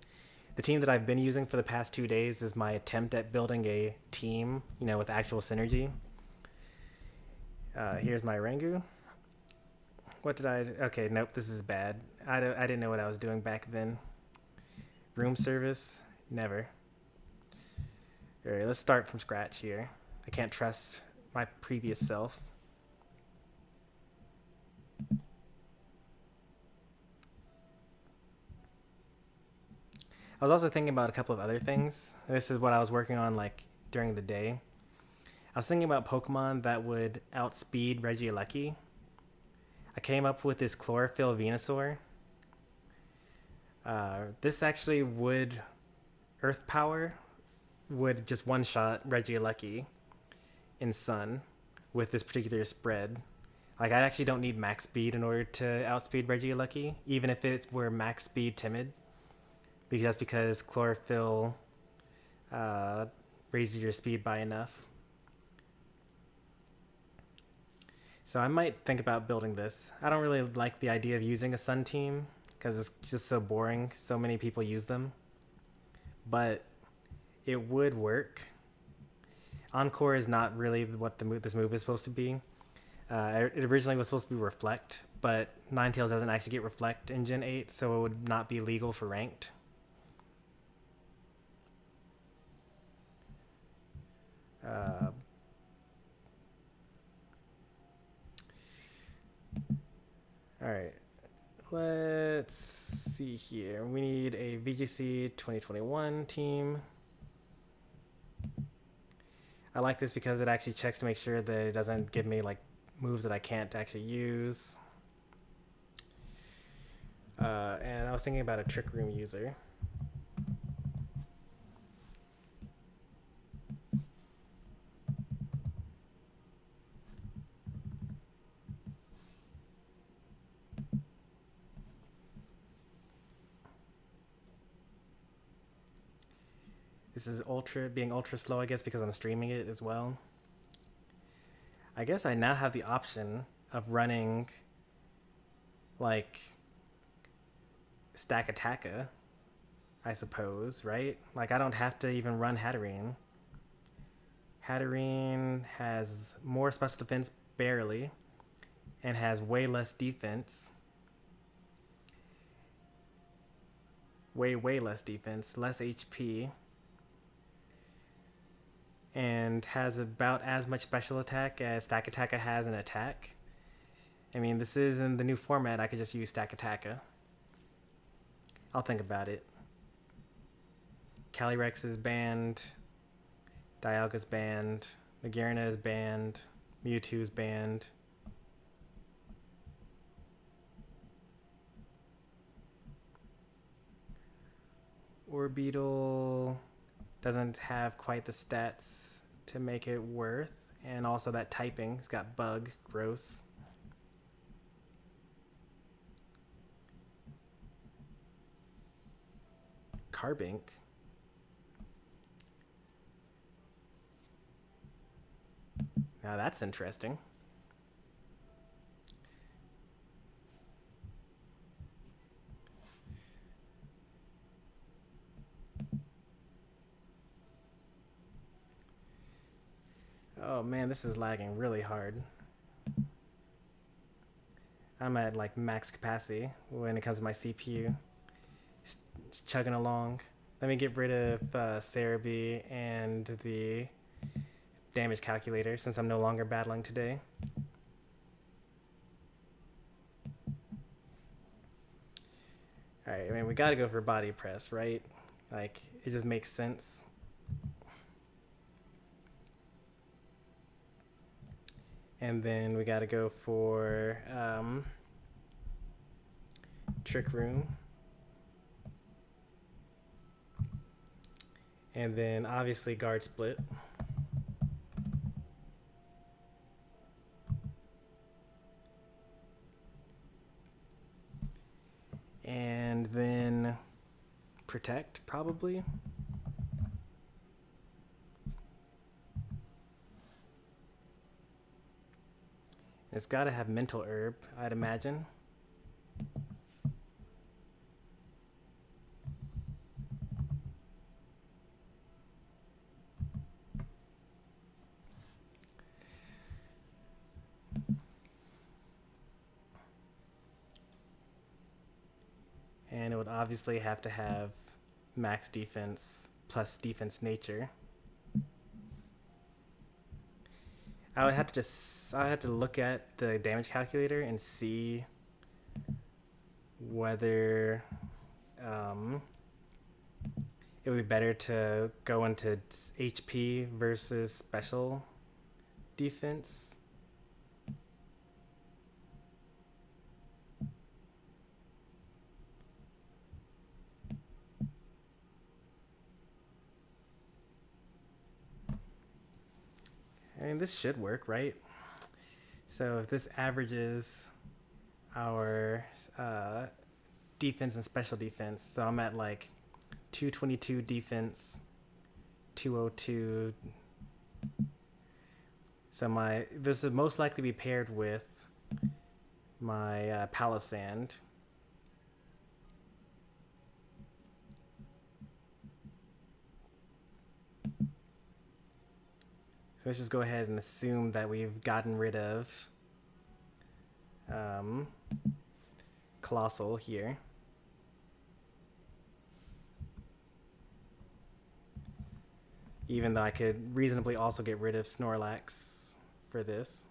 The team that I've been using for the past 2 days is my attempt at building a team, you know, with actual synergy. Here's my Orangu. What did I... Okay, nope, this is bad. I didn't know what I was doing back then. Room service? Never. Alright, let's start from scratch here. I can't trust my previous self. I was also thinking about a couple of other things. This is what I was working on like during the day. I was thinking about Pokemon that would outspeed Regieleki. I came up with this Chlorophyll Venusaur. This actually would Earth Power would just one-shot Regieleki in Sun with this particular spread. Like, I actually don't need max speed in order to outspeed Regieleki, even if it were max speed Timid, because Chlorophyll raises your speed by enough. So I might think about building this. I don't really like the idea of using a Sun team because it's just so boring. So many people use them. But it would work. Encore is not really what this move is supposed to be. It originally was supposed to be Reflect, but Ninetales doesn't actually get Reflect in Gen 8, so it would not be legal for Ranked. Alright, let's see here. We need a VGC 2021 team. I like this because it actually checks to make sure that it doesn't give me like moves that I can't actually use. And I was thinking about a Trick Room user. This is being ultra slow, I guess, because I'm streaming it as well. I guess I now have the option of running like Stack Attacka, I suppose, right? Like, I don't have to even run Hatterene. Hatterene has more special defense, barely, and has way less defense. Way less defense, less HP. And has about as much special attack as Stack Attacka has in attack. I mean, this is in the new format. I could just use Stack Attacka. I'll think about it. Calyrex is banned. Dialga's banned. Magearna is banned. Mewtwo is banned. Orbeetle doesn't have quite the stats to make it worth, and also that typing, it's got bug, gross. Carbink. Now that's interesting. Oh man, this is lagging really hard. I'm at like max capacity when it comes to my CPU. It's chugging along. Let me get rid of Cerebi and the damage calculator since I'm no longer battling today. Alright, I mean, we gotta go for body press, right? Like, it just makes sense. And then we gotta go for Trick Room. And then obviously Guard Split. And then Protect, probably. It's got to have Mental Herb, I'd imagine. And it would obviously have to have max defense plus defense nature. I would have to look at the damage calculator and see whether it would be better to go into HP versus special defense. I mean, this should work, right? So if this averages our defense and special defense, so I'm at like 222 defense, 202. So this would most likely be paired with my Palisand. So let's just go ahead and assume that we've gotten rid of Colossal here. Even though I could reasonably also get rid of Snorlax for this.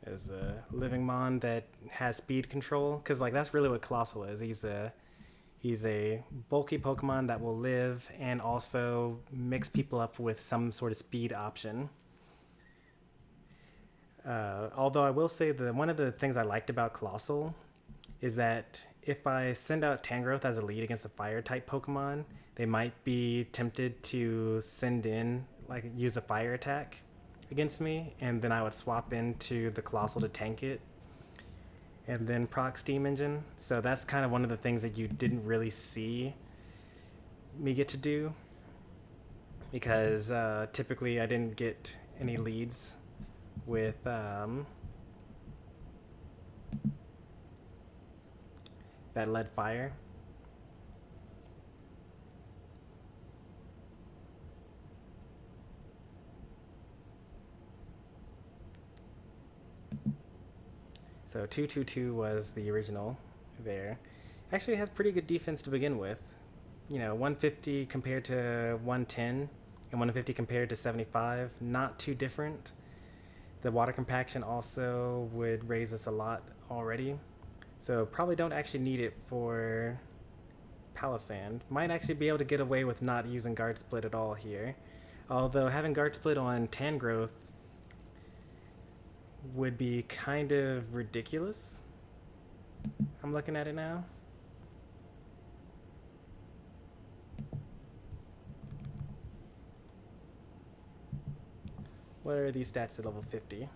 As a living mon that has speed control, because like that's really what Colossal is. He's a bulky Pokemon that will live and also mix people up with some sort of speed option. Although I will say that one of the things I liked about Colossal is that if I send out Tangrowth as a lead against a fire type Pokemon, they might be tempted to use a fire attack against me, and then I would swap into the Colossal to tank it and then proc Steam Engine. So that's kind of one of the things that you didn't really see me get to do, because typically I didn't get any leads with that lead fire. So 222 was the original there. Actually has pretty good defense to begin with. 150 compared to 110 and 150 compared to 75. Not too different. The water compaction also would raise us a lot already. So probably don't actually need it for Palisand. Might actually be able to get away with not using Guard Split at all here. Although having Guard Split on Tangrowth would be kind of ridiculous. I'm looking at it now. What are these stats at level 50?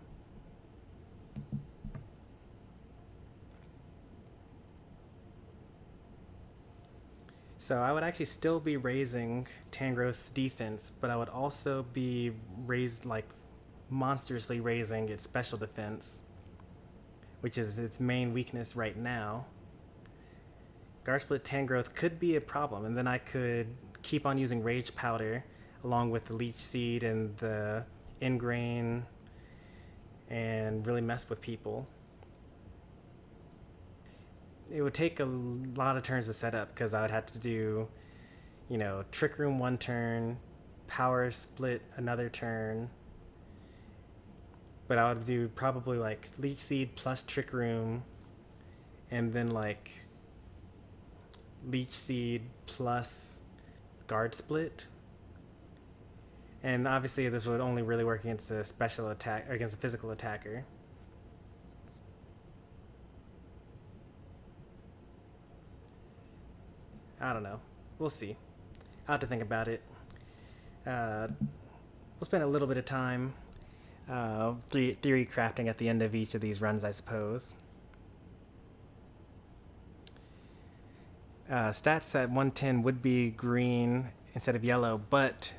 So I would actually still be raising Tangrowth's defense, but I would also be monstrously raising its special defense, which is its main weakness right now. Guard Split Tangrowth could be a problem, and then I could keep on using Rage Powder along with the Leech Seed and the Ingrain and really mess with people. It would take a lot of turns to set up, because I would have to do, Trick Room one turn, Power Split another turn. But I would do probably like Leech Seed plus Trick Room, and then like Leech Seed plus Guard Split. And obviously this would only really work against a special attack, or against a physical attacker. I don't know. We'll see. I'll have to think about it. We'll spend a little bit of time theory crafting at the end of each of these runs, I suppose. Stats at 110 would be green instead of yellow, but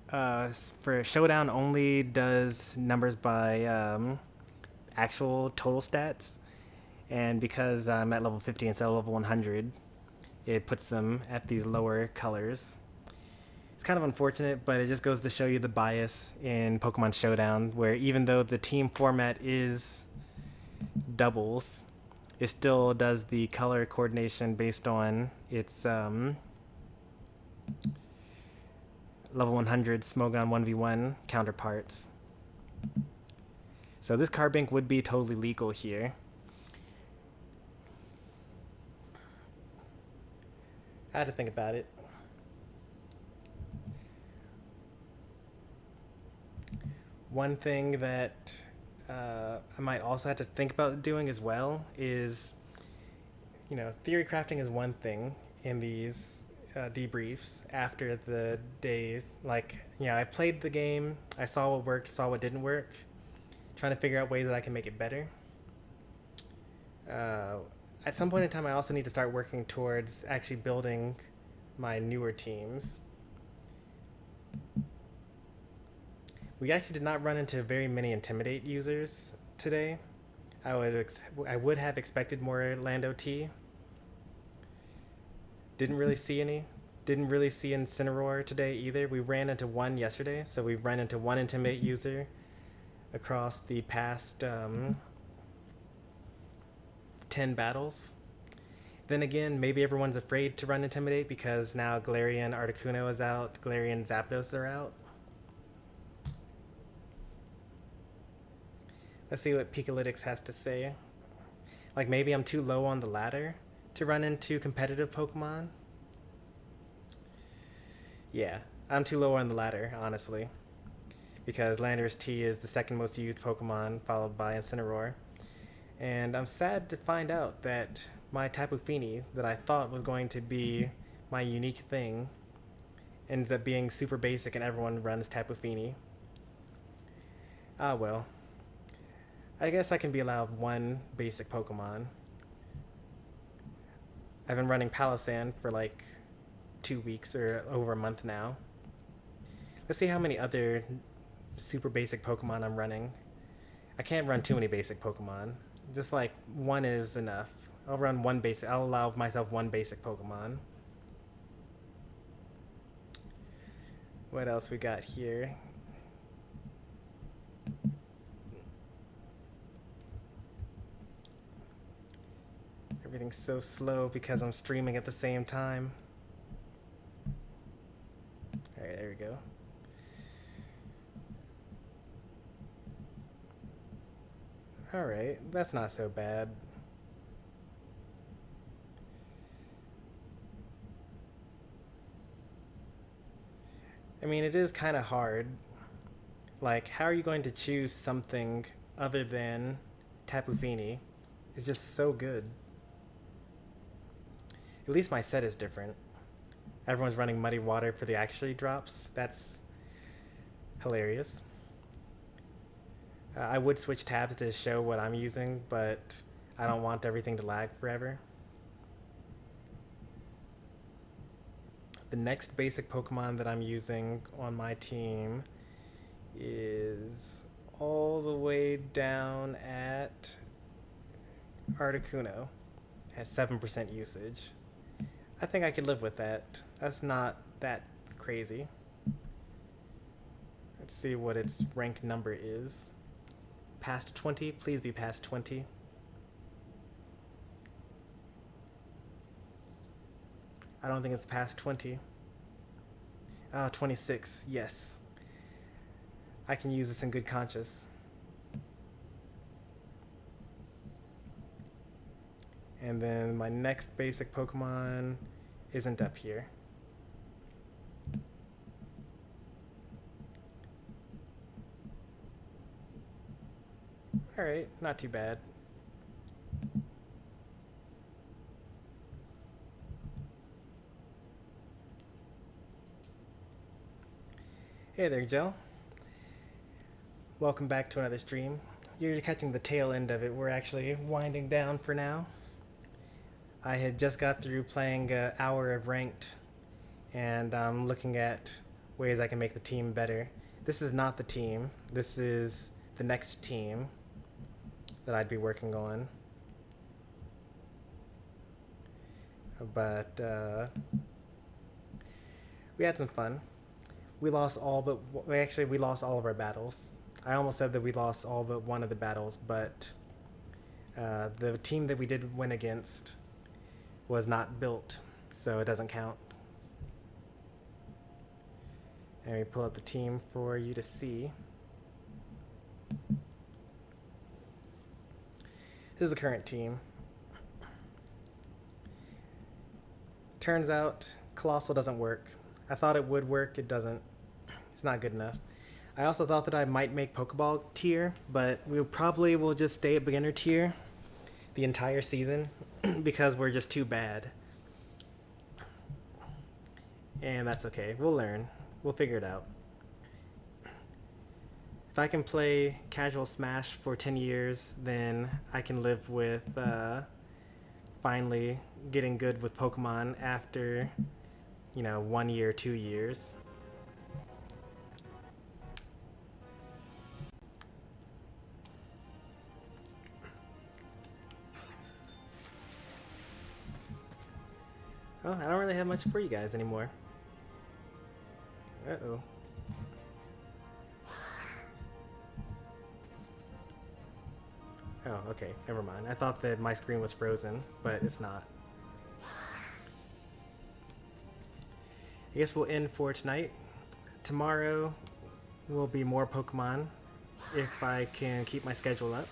for Showdown only does numbers by actual total stats, and because I'm at level 50 instead of level 100, it puts them at these lower colors. It's kind of unfortunate, but it just goes to show you the bias in Pokemon Showdown, where even though the team format is doubles, it still does the color coordination based on its level 100 Smogon 1v1 counterparts. So this card bank would be totally legal here. I had to think about it. One thing that I might also have to think about doing as well is, you know, theory crafting is one thing in these debriefs after the days. Like, you know, I played the game, I saw what worked, saw what didn't work, trying to figure out ways that I can make it better. At some point in time, I also need to start working towards actually building my newer teams. We actually did not run into very many Intimidate users today. I would have expected more land OT. Didn't really see any. Didn't really see Incineroar today either. We ran into one yesterday, so we've run into one Intimidate user across the past 10 battles. Then again, maybe everyone's afraid to run Intimidate because now Galarian Articuno is out, Galarian Zapdos are out. Let's see what Pikalytics has to say. Like, maybe I'm too low on the ladder to run into competitive Pokemon. Yeah, I'm too low on the ladder, honestly. Because Landorus T is the second most used Pokemon, followed by Incineroar. And I'm sad to find out that my Tapu Fini, that I thought was going to be my unique thing, ends up being super basic and everyone runs Tapu Fini. Ah well. I guess I can be allowed one basic Pokemon. I've been running Palossand for like 2 weeks or over a month now. Let's see how many other super basic Pokemon I'm running. I can't run too many basic Pokemon. Just like one is enough. I'll run one basic. I'll allow myself one basic Pokemon. What else we got here? Everything's so slow because I'm streaming at the same time. Alright, there we go. Alright, that's not so bad. I mean, it is kind of hard. Like, how are you going to choose something other than Tapu Fini? It's just so good. At least my set is different. Everyone's running Muddy Water for the actually drops. That's hilarious. I would switch tabs to show what I'm using, but I don't want everything to lag forever. The next basic Pokemon that I'm using on my team is all the way down at Articuno. It has 7% usage. I think I could live with that. That's not that crazy. Let's see what its rank number is. Past 20? Please be past 20. I don't think it's past 20. Ah, 26. Yes. I can use this in good conscience. And then my next basic Pokemon isn't up here. Alright, not too bad. Hey there, Joe. Welcome back to another stream. You're catching the tail end of it. We're actually winding down for now. I had just got through playing an hour of ranked, and I'm looking at ways I can make the team better. This is not the team. This is the next team that I'd be working on. But we had some fun. We lost all but we lost all of our battles. I almost said that we lost all but one of the battles, but the team that we did win against was not built, so it doesn't count. And we pull up the team for you to see. This is the current team. Turns out Colossal doesn't work. I thought it would work, it doesn't. It's not good enough. I also thought that I might make Pokeball tier, but we probably will just stay at beginner tier the entire season because we're just too bad. And that's okay. We'll learn. We'll figure it out. If I can play casual Smash for 10 years, then I can live with finally getting good with Pokemon after, 1 year, 2 years. Oh, I don't really have much for you guys anymore. Uh-oh. Oh, okay, never mind. I thought that my screen was frozen, but it's not. I guess we'll end for tonight. Tomorrow will be more Pokemon if I can keep my schedule up.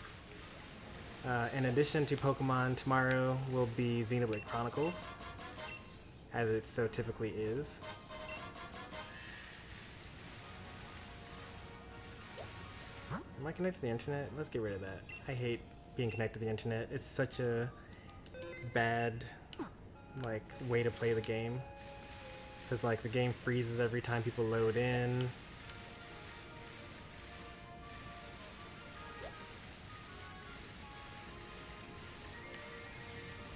In addition to Pokemon, tomorrow will be Xenoblade Chronicles, as it so typically is. Am I connected to the internet? Let's get rid of that. I hate being connected to the internet. It's such a bad, way to play the game. Because, the game freezes every time people load in.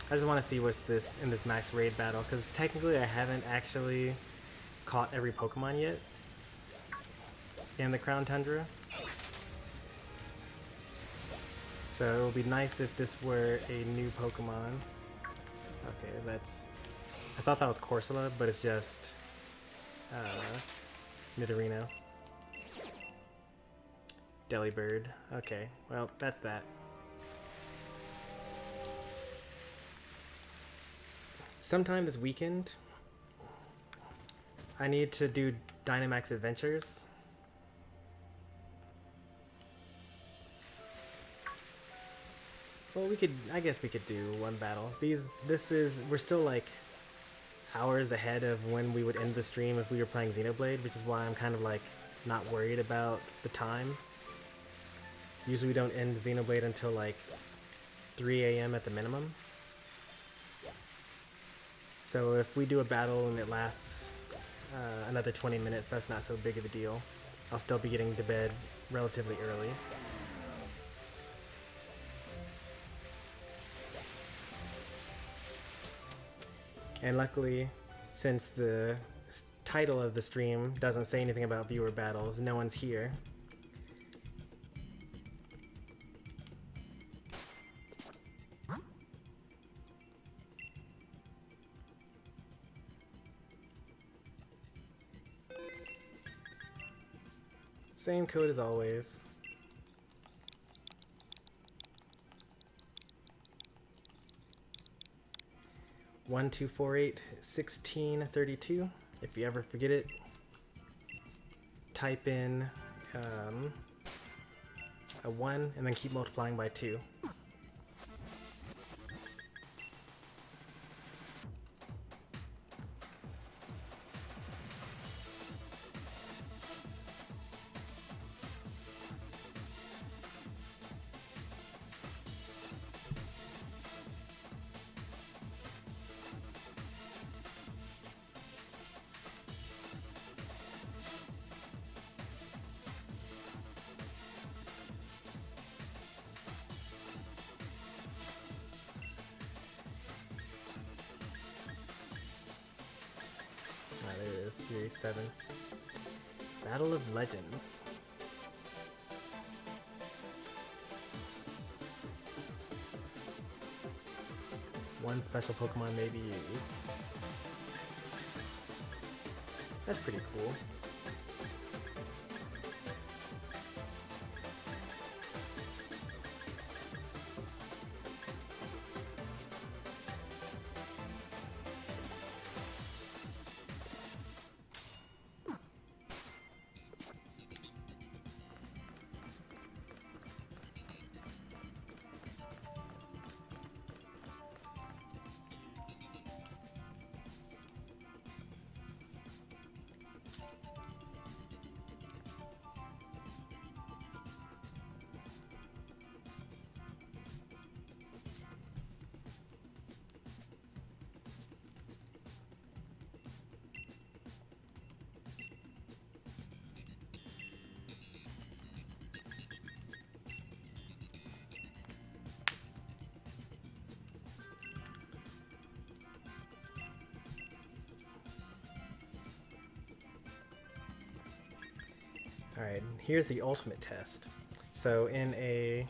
I just want to see what's this in this max raid battle, because technically I haven't actually caught every Pokemon yet in the Crown Tundra. So it would be nice if this were a new Pokemon. Okay, that's... I thought that was Corsola, but it's just... Nidorino. Delibird. Okay, well, that's that. Sometime this weekend, I need to do Dynamax Adventures. Well, I guess we could do one battle. We're still hours ahead of when we would end the stream if we were playing Xenoblade, which is why I'm kind of not worried about the time. Usually we don't end Xenoblade until 3 a.m. at the minimum. So if we do a battle and it lasts another 20 minutes, that's not so big of a deal. I'll still be getting to bed relatively early. And luckily, since the title of the stream doesn't say anything about viewer battles, no one's here. Same code as always. One 248-1632. If you ever forget it, type in a 1 and then keep multiplying by 2. There it is, Series 7. Battle of Legends. One special Pokemon may be used. That's pretty cool. Alright, here's the ultimate test. So in a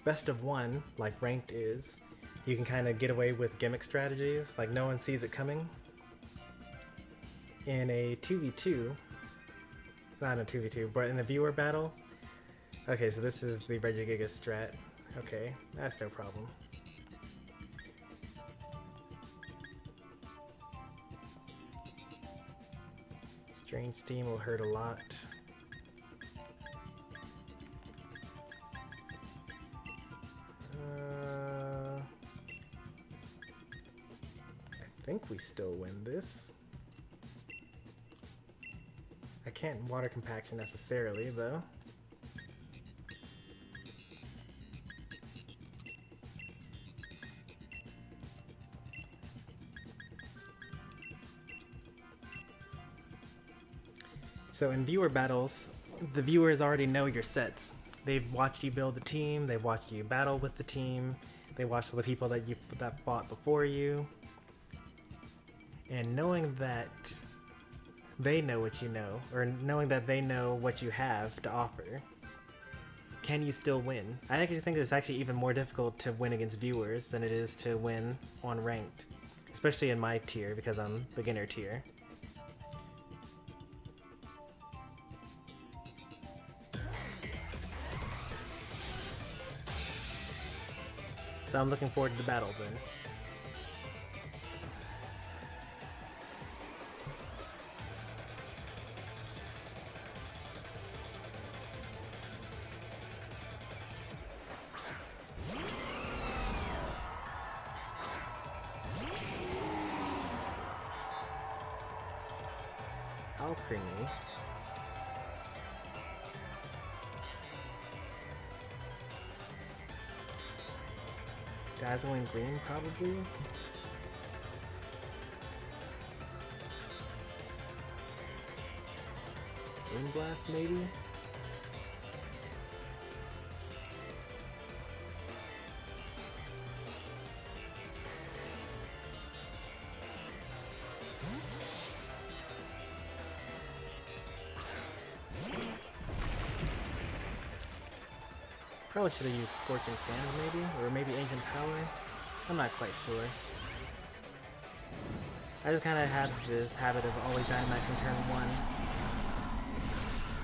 best of one, like ranked is, you can kind of get away with gimmick strategies, like no one sees it coming. In a 2v2, not in a 2v2, but in a viewer battle, okay, so this is the Regigiga strat. Okay, that's no problem. Strange Steam will hurt a lot. I think we still win this. I can't water compaction necessarily, though. So in viewer battles, the viewers already know your sets. They've watched you build the team, they've watched you battle with the team, they watched the people that fought before you. And knowing that they know what you know, or knowing that they know what you have to offer, can you still win? I actually think it's actually even more difficult to win against viewers than it is to win on ranked. Especially in my tier, because I'm beginner tier. So I'm looking forward to the battle then. How creamy. Dazzling Green, probably? Wind Blast, maybe? Probably should have used Scorching Sand, maybe? Or maybe Ancient Power? I'm not quite sure. I just kind of had this habit of always Dynamaxing turn 1.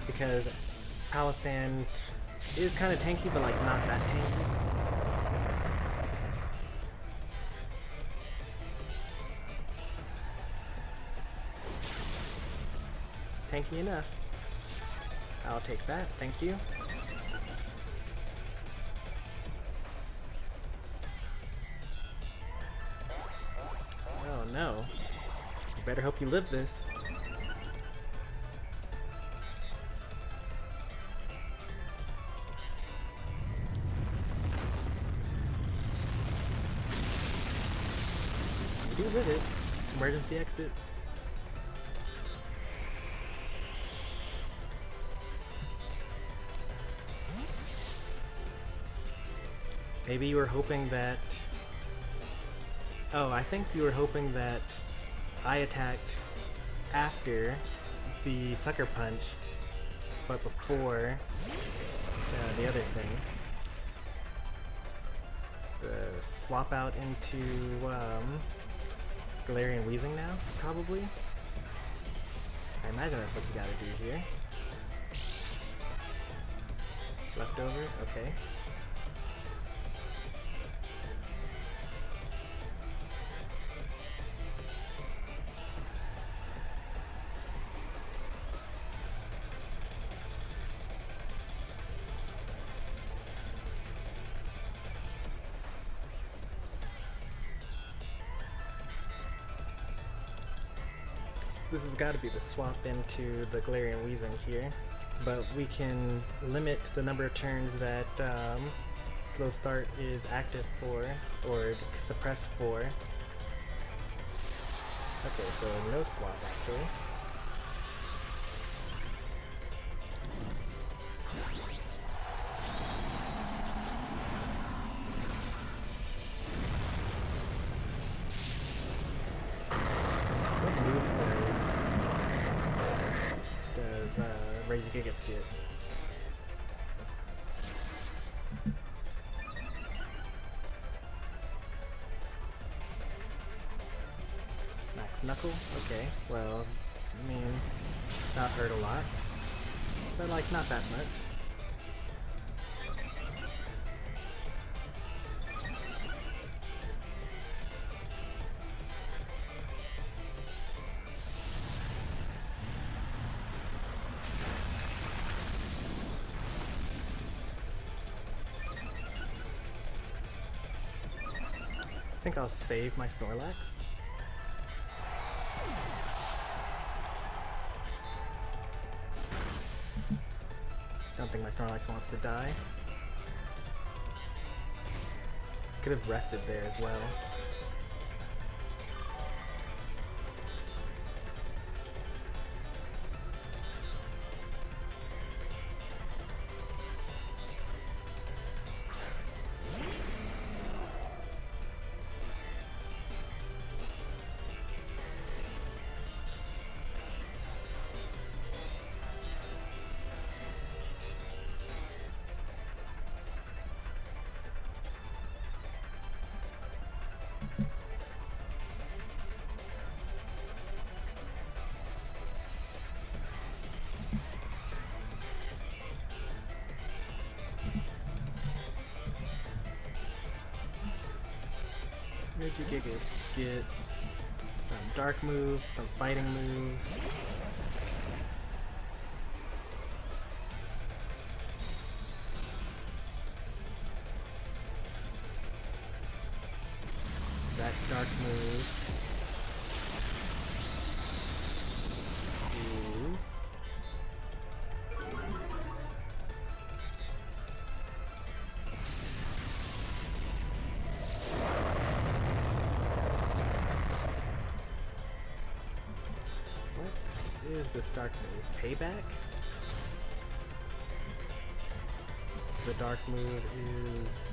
Because Palisand is kind of tanky, but like not that tanky. Tanky enough. I'll take that, thank you. Oh no. You better hope you live this. You do live it. Emergency exit. Maybe you were hoping that... Oh, I think you were hoping that I attacked after the Sucker Punch, but before the other thing. The swap out into Galarian Weezing now, probably? I imagine that's what you gotta do here. Leftovers, okay. This has got to be the swap into the Galarian Weezing here, but we can limit the number of turns that Slow Start is active for, or suppressed for. Okay, so no swap actually. his Raise Your Giga skit. Max Knuckle? Okay, well, I mean, not hurt a lot, but like, not that much. I think I'll save my Snorlax. Don't think my Snorlax wants to die. Could have rested there as well. Regigigas gets some dark moves, some fighting moves. That dark move is is this dark move? Payback? The dark move is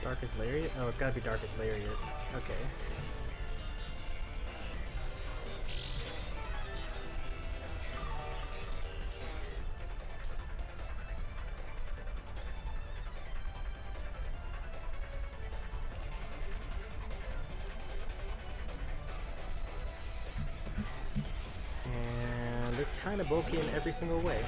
Darkest Lariat? Oh, it's gotta be Darkest Lariat. Okay. It's kind of bulky in every single way.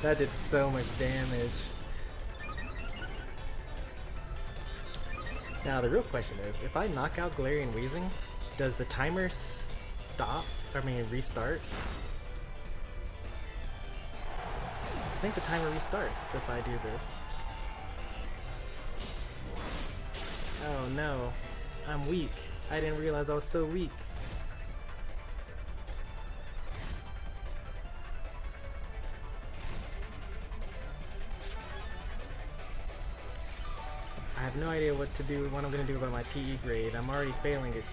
That did so much damage. Now the real question is, if I knock out Galarian Weezing, does the timer stop? I mean restart? I think the timer restarts if I do this. Oh no, I'm weak. I didn't realize I was so weak. I have no idea what I'm gonna do about my PE grade. I'm already failing it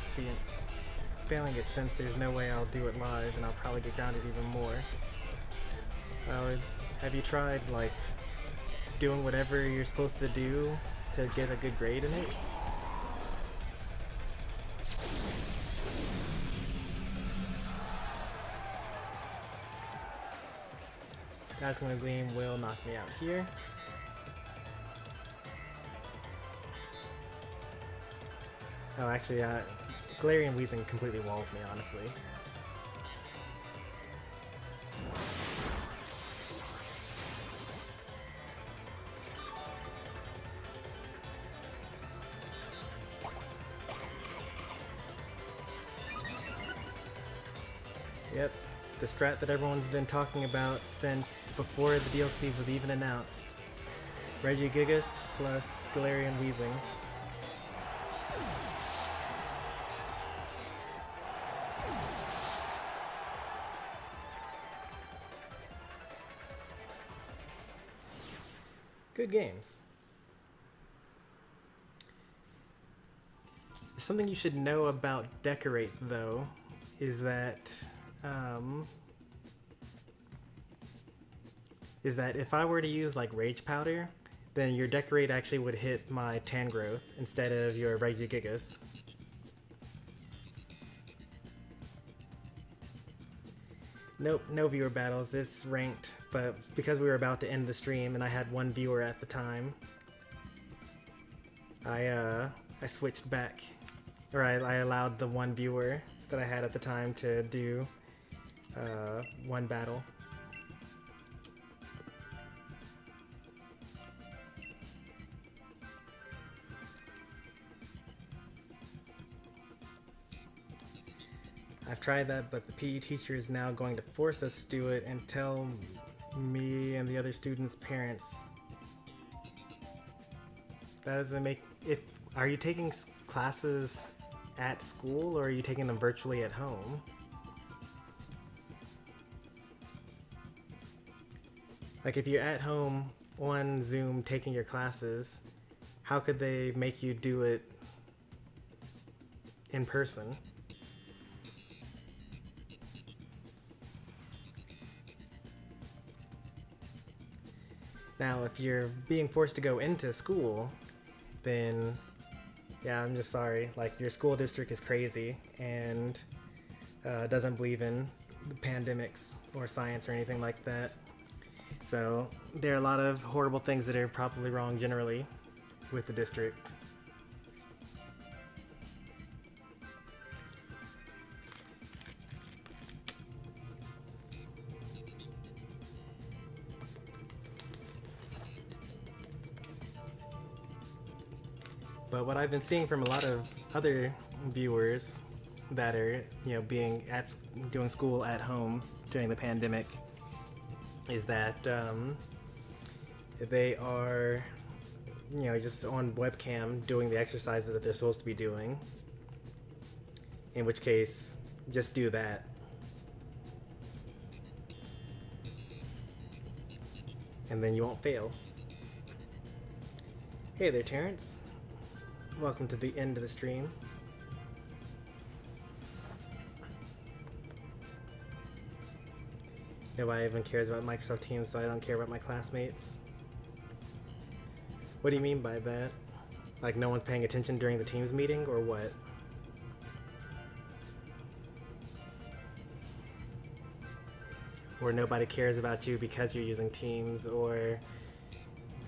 since there's no way I'll do it live, and I'll probably get grounded even more. Have you tried, like, doing whatever you're supposed to do to get a good grade in it? Dazzling Gleam will knock me out here. Oh, actually, Galarian Weezing completely walls me, honestly. Yep, the strat that everyone's been talking about since before the DLC was even announced. Regigigas plus Galarian Weezing. Good games. Something you should know about Decorate, though, is that if I were to use like Rage Powder, then your Decorate actually would hit my Tangrowth instead of your Regigigas. Nope, no viewer battles. It's ranked, but because we were about to end the stream and I had one viewer at the time, I switched back, or I allowed the one viewer that I had at the time to do one battle. I've tried that, but the PE teacher is now going to force us to do it and tell me and the other students' parents. That doesn't make it. Are you taking classes at school or are you taking them virtually at home? Like if you're at home on Zoom taking your classes, how could they make you do it in person? Now, if you're being forced to go into school, then yeah, I'm just sorry. Like, your school district is crazy and doesn't believe in pandemics or science or anything like that. So there are a lot of horrible things that are probably wrong generally with the district. But what I've been seeing from a lot of other viewers that are, being doing school at home during the pandemic is that they are, just on webcam doing the exercises that they're supposed to be doing. In which case, just do that. And then you won't fail. Hey there, Terrence. Welcome to the end of the stream. Nobody even cares about Microsoft Teams, so I don't care about my classmates. What do you mean by that? Like no one's paying attention during the Teams meeting, or what? Or nobody cares about you because you're using Teams, or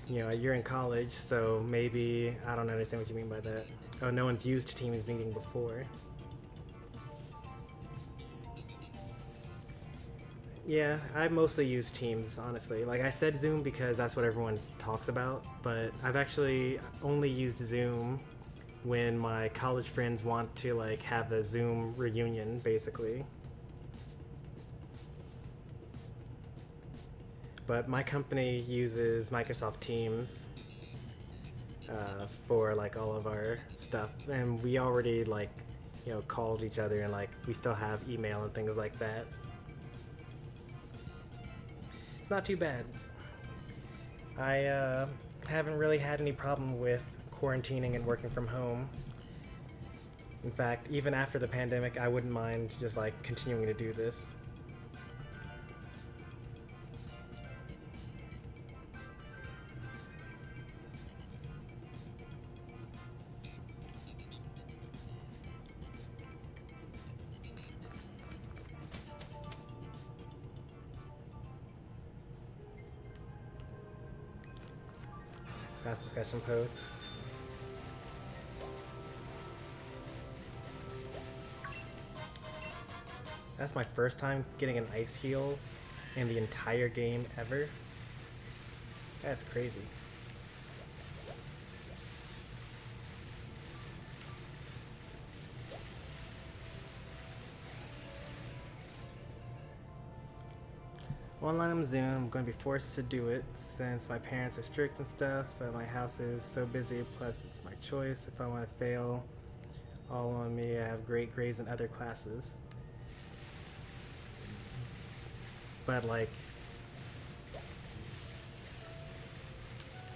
you're in college, so maybe, I don't understand what you mean by that. Oh, no one's used Teams meeting before. Yeah, I mostly use Teams, honestly. Like, I said Zoom because that's what everyone talks about, but I've actually only used Zoom when my college friends want to, like, have a Zoom reunion, basically. But my company uses Microsoft Teams for, like, all of our stuff, and we already, like, called each other, and, like, we still have email and things like that. Not too bad. I haven't really had any problem with quarantining and working from home. In fact, even after the pandemic, I wouldn't mind just like continuing to do this. Past discussion posts. That's my first time getting an ice heal in the entire game ever. That's crazy. Online on Zoom. I'm going to be forced to do it since my parents are strict and stuff. My house is so busy, plus it's my choice. If I want to fail, all on me. I have great grades in other classes. But like,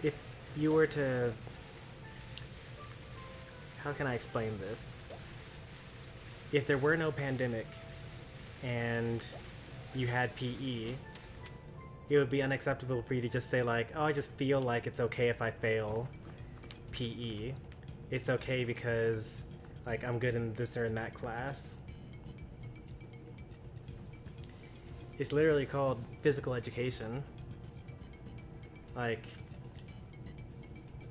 if you were to, how can I explain this? If there were no pandemic and you had PE, it would be unacceptable for you to just say like, oh, I just feel like it's okay if I fail PE. It's okay because like I'm good in this or in that class. It's literally called physical education. Like,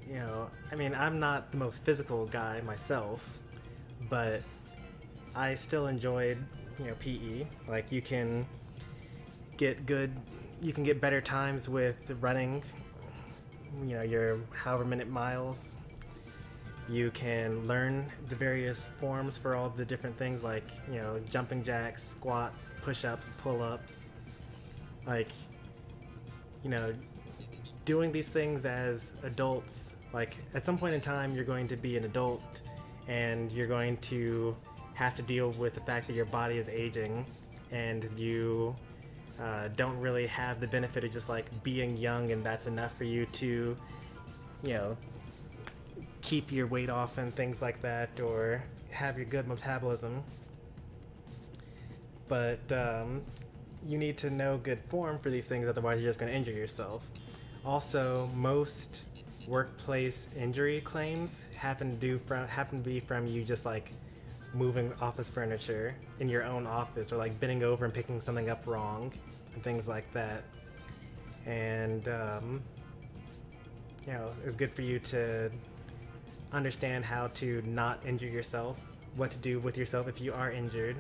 you know, I mean, I'm not the most physical guy myself, but I still enjoyed, you know, PE. Like, you can get better times with running, you know, your however many miles. You can learn the various forms for all the different things like, you know, jumping jacks, squats, push-ups, pull-ups. Like, you know, doing these things as adults, like at some point in time you're going to be an adult and you're going to have to deal with the fact that your body is aging and you don't really have the benefit of just like being young and that's enough for you to, you know, keep your weight off and things like that or have your good metabolism. But you need to know good form for these things, otherwise you're just going to injure yourself. Also, most workplace injury claims happen to be from you just like moving office furniture in your own office or like bending over and picking something up wrong and things like that. And you know, it's good for you to understand how to not injure yourself, what to do with yourself if you are injured.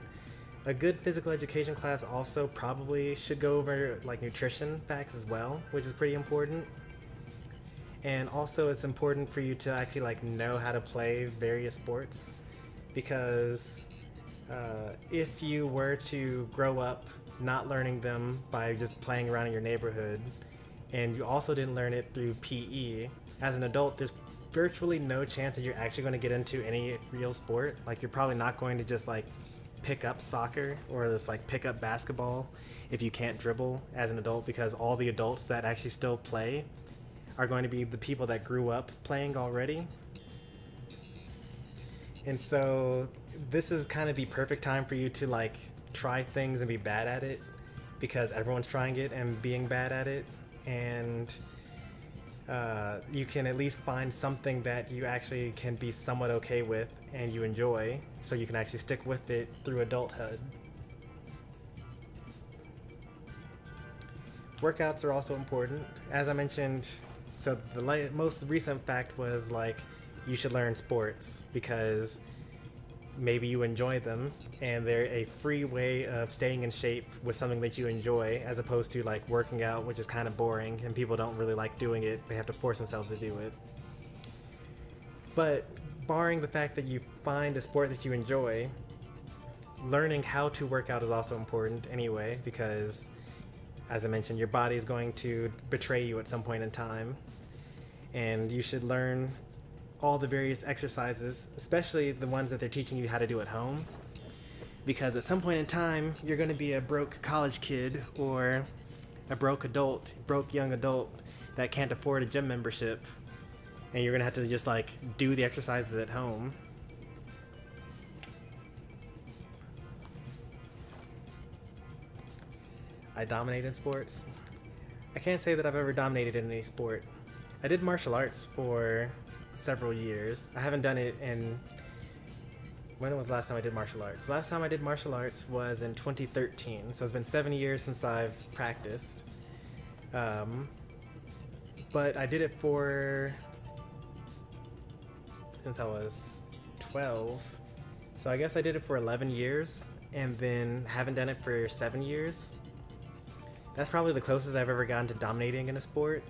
A good physical education class also probably should go over like nutrition facts as well, which is pretty important. And also it's important for you to actually like know how to play various sports, because if you were to grow up not learning them by just playing around in your neighborhood, and you also didn't learn it through PE, as an adult there's virtually no chance that you're actually going to get into any real sport. Like, you're probably not going to just like pick up soccer or just like pick up basketball if you can't dribble as an adult, because all the adults that actually still play are going to be the people that grew up playing already. And so this is kind of the perfect time for you to like try things and be bad at it, because everyone's trying it and being bad at it, and you can at least find something that you actually can be somewhat okay with and you enjoy, so you can actually stick with it through adulthood. Workouts are also important. As I mentioned, so the most recent fact was like you should learn sports because maybe you enjoy them and they're a free way of staying in shape with something that you enjoy, as opposed to like working out, which is kind of boring and people don't really like doing it. They have to force themselves to do it. But barring the fact that you find a sport that you enjoy, learning how to work out is also important anyway, because as I mentioned, your body is going to betray you at some point in time, and you should learn all the various exercises, especially the ones that they're teaching you how to do at home, because at some point in time you're going to be a broke college kid or a broke young adult that can't afford a gym membership, and you're going to have to just like do the exercises at home. I dominate in sports. I can't say that I've ever dominated in any sport. I did martial arts for several years. I haven't done it in... When was the last time I did martial arts? The last time I did martial arts was in 2013, so it's been 7 years since I've practiced. But I did it since I was 12. So I guess I did it for 11 years, and then haven't done it for 7 years. That's probably the closest I've ever gotten to dominating in a sport.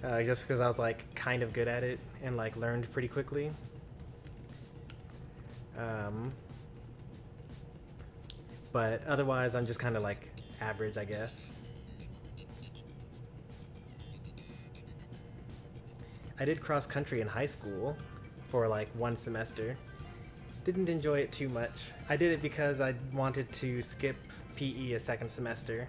Just because I was like kind of good at it and like learned pretty quickly. But otherwise I'm just kind of like average, I guess. I did cross country in high school for like 1 semester. Didn't enjoy it too much. I did it because I wanted to skip PE a second semester.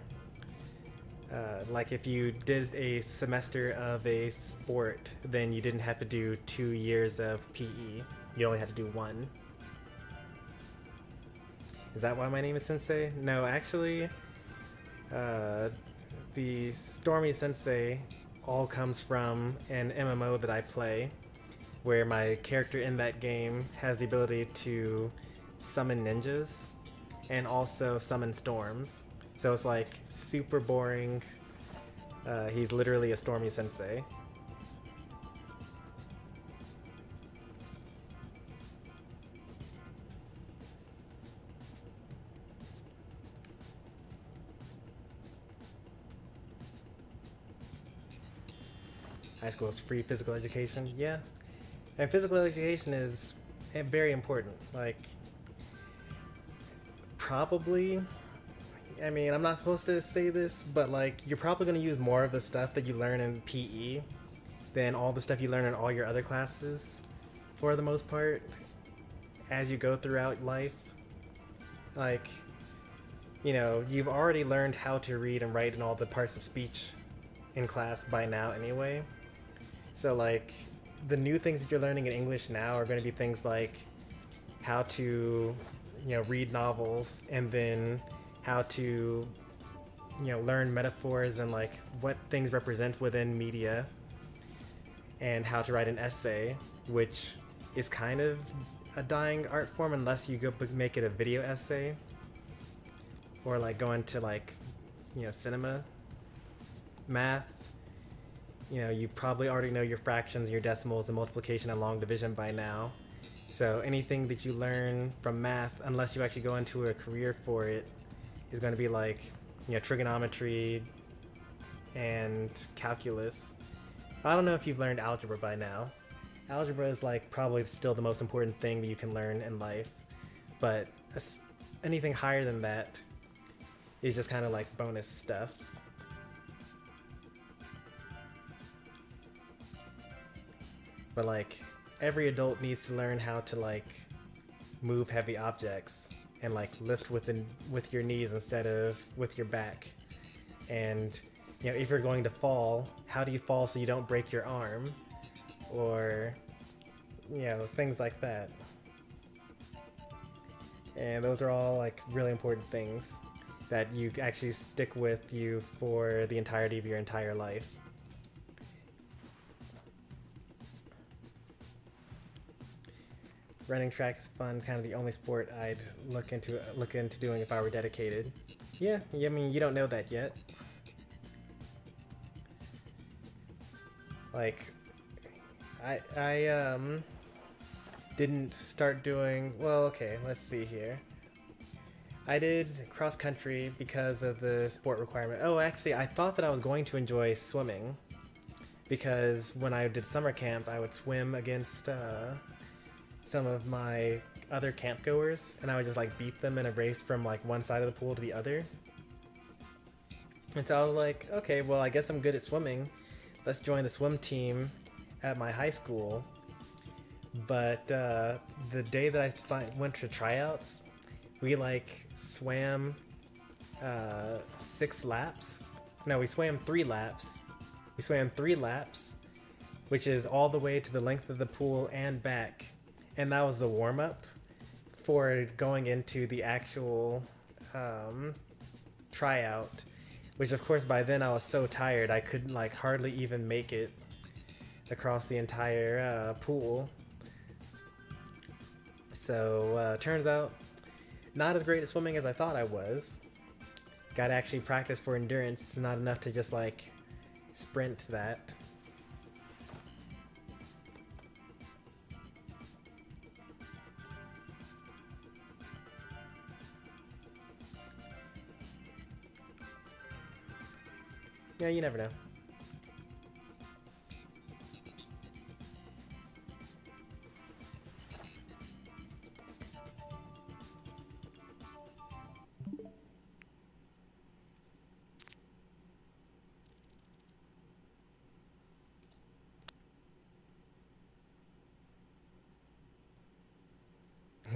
Like if you did a semester of a sport, then you didn't have to do 2 years of PE. You only had to do 1. Is that why my name is Sensei? No, actually, the Stormy Sensei all comes from an MMO that I play, where my character in that game has the ability to summon ninjas and also summon storms. So it's like super boring. He's literally a Stormy Sensei. High school is free physical education, yeah. And physical education is very important. Like, probably, I mean, I'm not supposed to say this, but like, you're probably going to use more of the stuff that you learn in PE than all the stuff you learn in all your other classes, for the most part, as you go throughout life. Like, you know, you've already learned how to read and write in all the parts of speech in class by now anyway. So like, the new things that you're learning in English now are going to be things like how to, you know, read novels, and then how to, you know, learn metaphors and like what things represent within media, and how to write an essay, which is kind of a dying art form unless you go make it a video essay, or like go into like, you know, cinema. Math, you know, you probably already know your fractions, your decimals, and multiplication and long division by now. So anything that you learn from math, unless you actually go into a career for it, is going to be like, you know, trigonometry and calculus. I don't know if you've learned algebra by now. Algebra is like probably still the most important thing that you can learn in life, but anything higher than that is just kind of like bonus stuff. But like, every adult needs to learn how to like move heavy objects and like lift with your knees instead of with your back. And you know, if you're going to fall, how do you fall so you don't break your arm? Or, you know, things like that. And those are all like really important things that you actually stick with you for the entirety of your entire life. Running track is fun. It's kind of the only sport I'd look into doing if I were dedicated. Yeah, I mean, you don't know that yet. Like, I didn't start doing, well, okay, let's see here. I did cross country because of the sport requirement. Oh, actually, I thought that I was going to enjoy swimming, because when I did summer camp, I would swim against some of my other camp goers, and I would just like beat them in a race from like one side of the pool to the other. And so I was like, okay, well, I guess I'm good at swimming. Let's join the swim team at my high school. But the day that I went to tryouts, we like swam 6 laps. No, we swam 3 laps. We swam 3 laps, which is all the way to the length of the pool and back. And that was the warm-up for going into the actual tryout, which of course by then I was so tired I couldn't like hardly even make it across the entire pool. So turns out not as great at swimming as I thought I was. Gotta actually practice for endurance. It's not enough to just like sprint that. Yeah, you never know.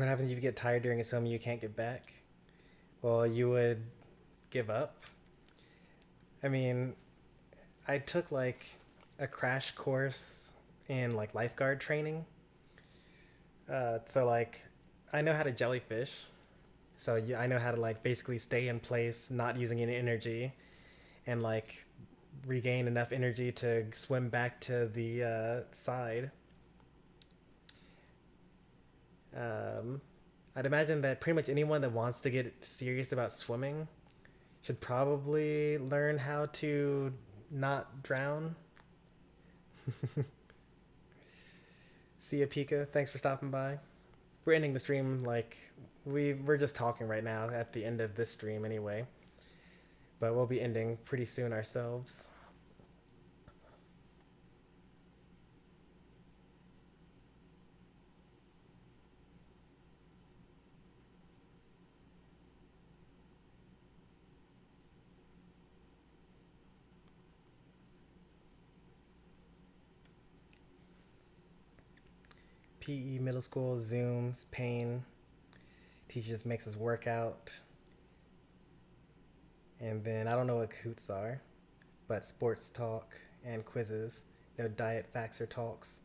What happens if you get tired during a swim and you can't get back? Well, you would give up. I mean, I took like a crash course in like lifeguard training. So like, I know how to jellyfish. So I know how to like basically stay in place, not using any energy, and like regain enough energy to swim back to the side. I'd imagine that pretty much anyone that wants to get serious about swimming should probably learn how to not drown. See ya, Pika. Thanks for stopping by. We're ending the stream like we're just talking right now at the end of this stream anyway. But we'll be ending pretty soon ourselves. PE, middle school, Zooms, pain. Teachers makes us work out. And then I don't know what cahoots are, but sports talk and quizzes. No diet facts or talks.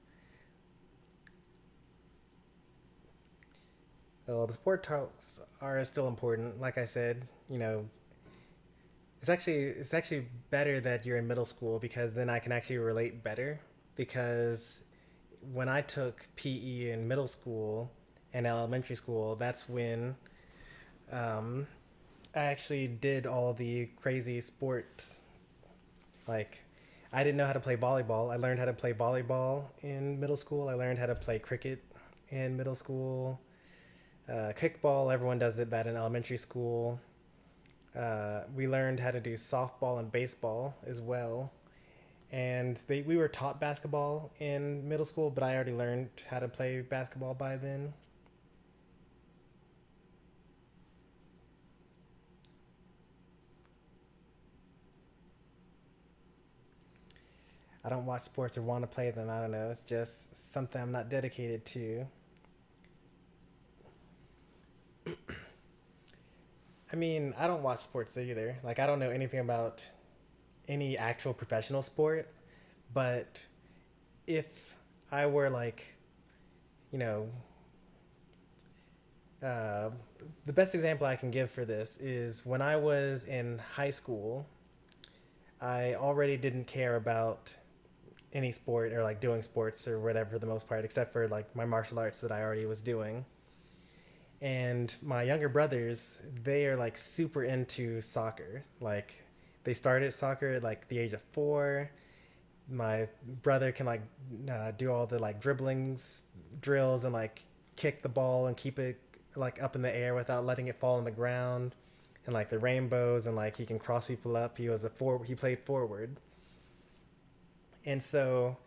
Well, the sport talks are still important. Like I said, you know, it's actually better that you're in middle school because then I can actually relate better. Because when I took PE in middle school and elementary school, that's when um, I actually did all the crazy sports. Like, I didn't know how to play volleyball. I learned how to play volleyball in middle school. I learned how to play cricket in middle school. Kickball, everyone does it that in elementary school. We learned how to do softball and baseball as well. And we were taught basketball in middle school, but I already learned how to play basketball by then. I don't watch sports or want to play them. I don't know. It's just something I'm not dedicated to. I mean, I don't watch sports either. Like, I don't know anything about any actual professional sport, but if I were like, you know, uh, the best example I can give for this is when I was in high school, I already didn't care about any sport or like doing sports or whatever for the most part, except for like my martial arts that I already was doing. And my younger brothers, they are like super into soccer. Like they started soccer at like the age of 4. My brother can like do all the like dribblings drills and like kick the ball and keep it like up in the air without letting it fall on the ground, and like the rainbows, and like he can cross people up. He played forward. And so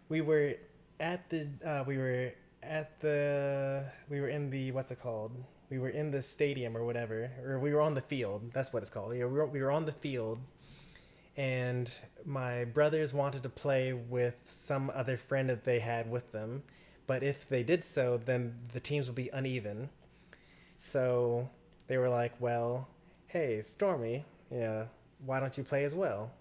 we were at the we were in the what's it called? We were in the stadium or whatever, or we were on the field. That's what it's called. Yeah, we were on the field, and my brothers wanted to play with some other friend that they had with them, but if they did so, then the teams would be uneven. So they were like, "Well, hey, Stormy, yeah, why don't you play as well?"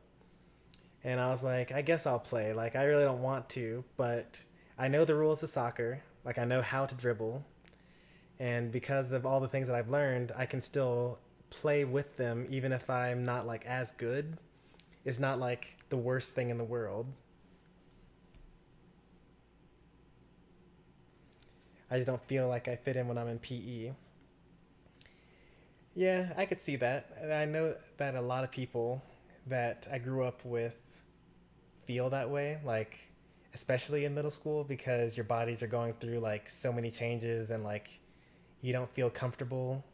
And I was like, I guess I'll play. Like, I really don't want to, but I know the rules of soccer. Like, I know how to dribble. And because of all the things that I've learned, I can still play with them even if I'm not, like, as good. It's not, like, the worst thing in the world. I just don't feel like I fit in when I'm in PE. Yeah, I could see that. I know that a lot of people that I grew up with feel that way, like especially in middle school because your bodies are going through like so many changes, and like you don't feel comfortable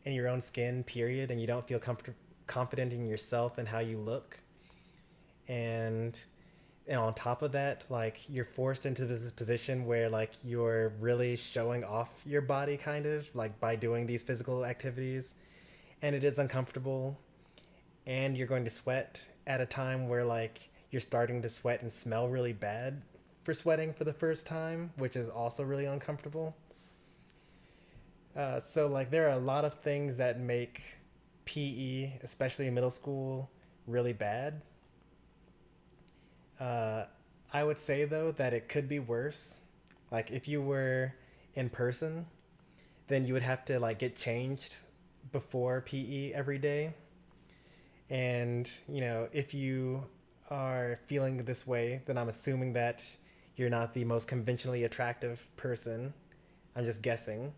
in your own skin, period, and you don't feel confident in yourself and how you look. And on top of that, like you're forced into this position where like you're really showing off your body kind of like by doing these physical activities, and it is uncomfortable, and you're going to sweat at a time where like you're starting to sweat and smell really bad for sweating for the first time, which is also really uncomfortable. So like there are a lot of things that make PE, especially in middle school, really bad. Uh, I would say though that it could be worse. Like if you were in person, then you would have to like get changed before PE every day. And, if you are feeling this way, then I'm assuming that you're not the most conventionally attractive person. I'm just guessing.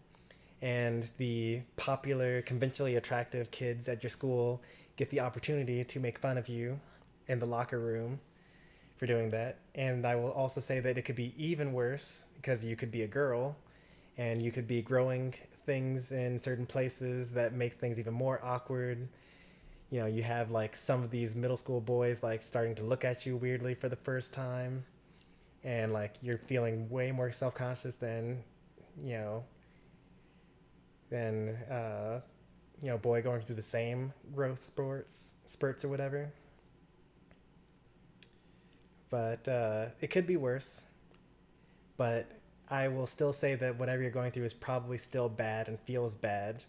And the popular, conventionally attractive kids at your school get the opportunity to make fun of you in the locker room for doing that. And I will also say that it could be even worse because you could be a girl and you could be growing things in certain places that make things even more awkward. You have like some of these middle school boys like starting to look at you weirdly for the first time, and like you're feeling way more self-conscious you know than boy going through the same growth spurts or whatever. But it could be worse. But I will still say that whatever you're going through is probably still bad and feels bad.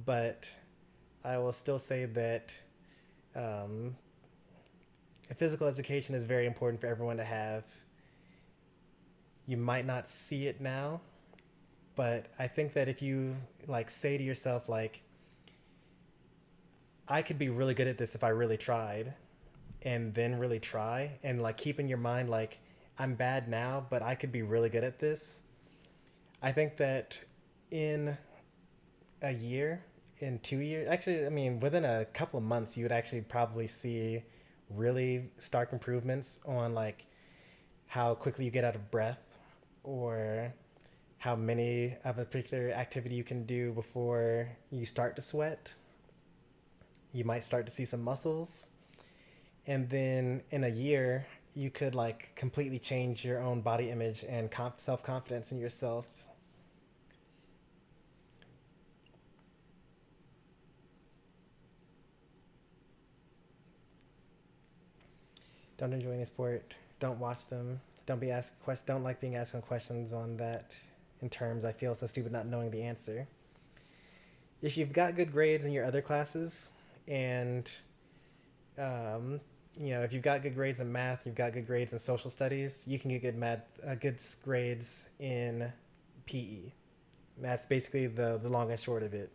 But I will still say that um, physical education is very important for everyone to have. You might not see it now, but I think that if you like say to yourself like, I could be really good at this if I really tried, and then really try, and like keep in your mind like, I'm bad now, but I could be really good at this. I think that in a year, in 2 years, actually, I mean, within a couple of months, you would actually probably see really stark improvements on like how quickly you get out of breath, or how many of a particular activity you can do before you start to sweat. You might start to see some muscles. And then in a year, you could like completely change your own body image and self confidence in yourself. Don't enjoy any sport. Don't watch them. Don't like being asked questions on that in terms I feel so stupid not knowing the answer. If you've got good grades in your other classes, and um, if you've got good grades in math, you've got good grades in social studies, you can get good grades in PE. That's basically the long and short of it.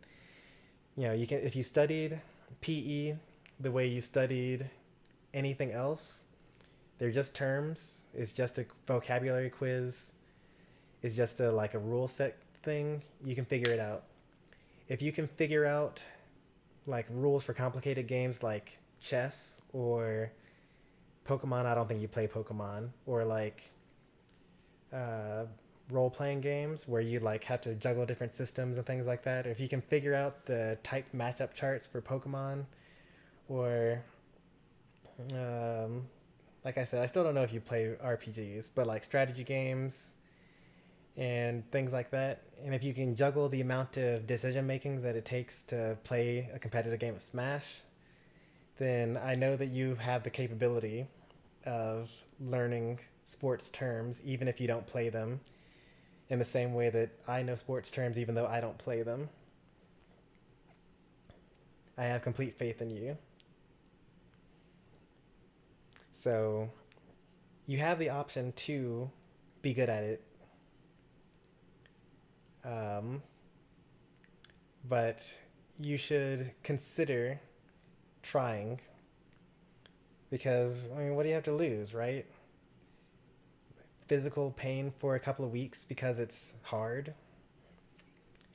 You can, if you studied PE the way you studied anything else, they're just terms. It's just a vocabulary quiz. It's just a rule set thing. You can figure it out. If you can figure out like rules for complicated games like chess or Pokemon, I don't think you play Pokemon, or like uh, role playing games where you like have to juggle different systems and things like that. Or if you can figure out the type matchup charts for Pokemon, or um, like I said, I still don't know if you play RPGs, but like strategy games and things like that. And if you can juggle the amount of decision making that it takes to play a competitive game of Smash, then I know that you have the capability of learning sports terms even if you don't play them, in the same way that I know sports terms even though I don't play them. I have complete faith in you. So you have the option to be good at it. Um, but you should consider trying, because I mean, what do you have to lose, right? Physical pain for a couple of weeks because it's hard,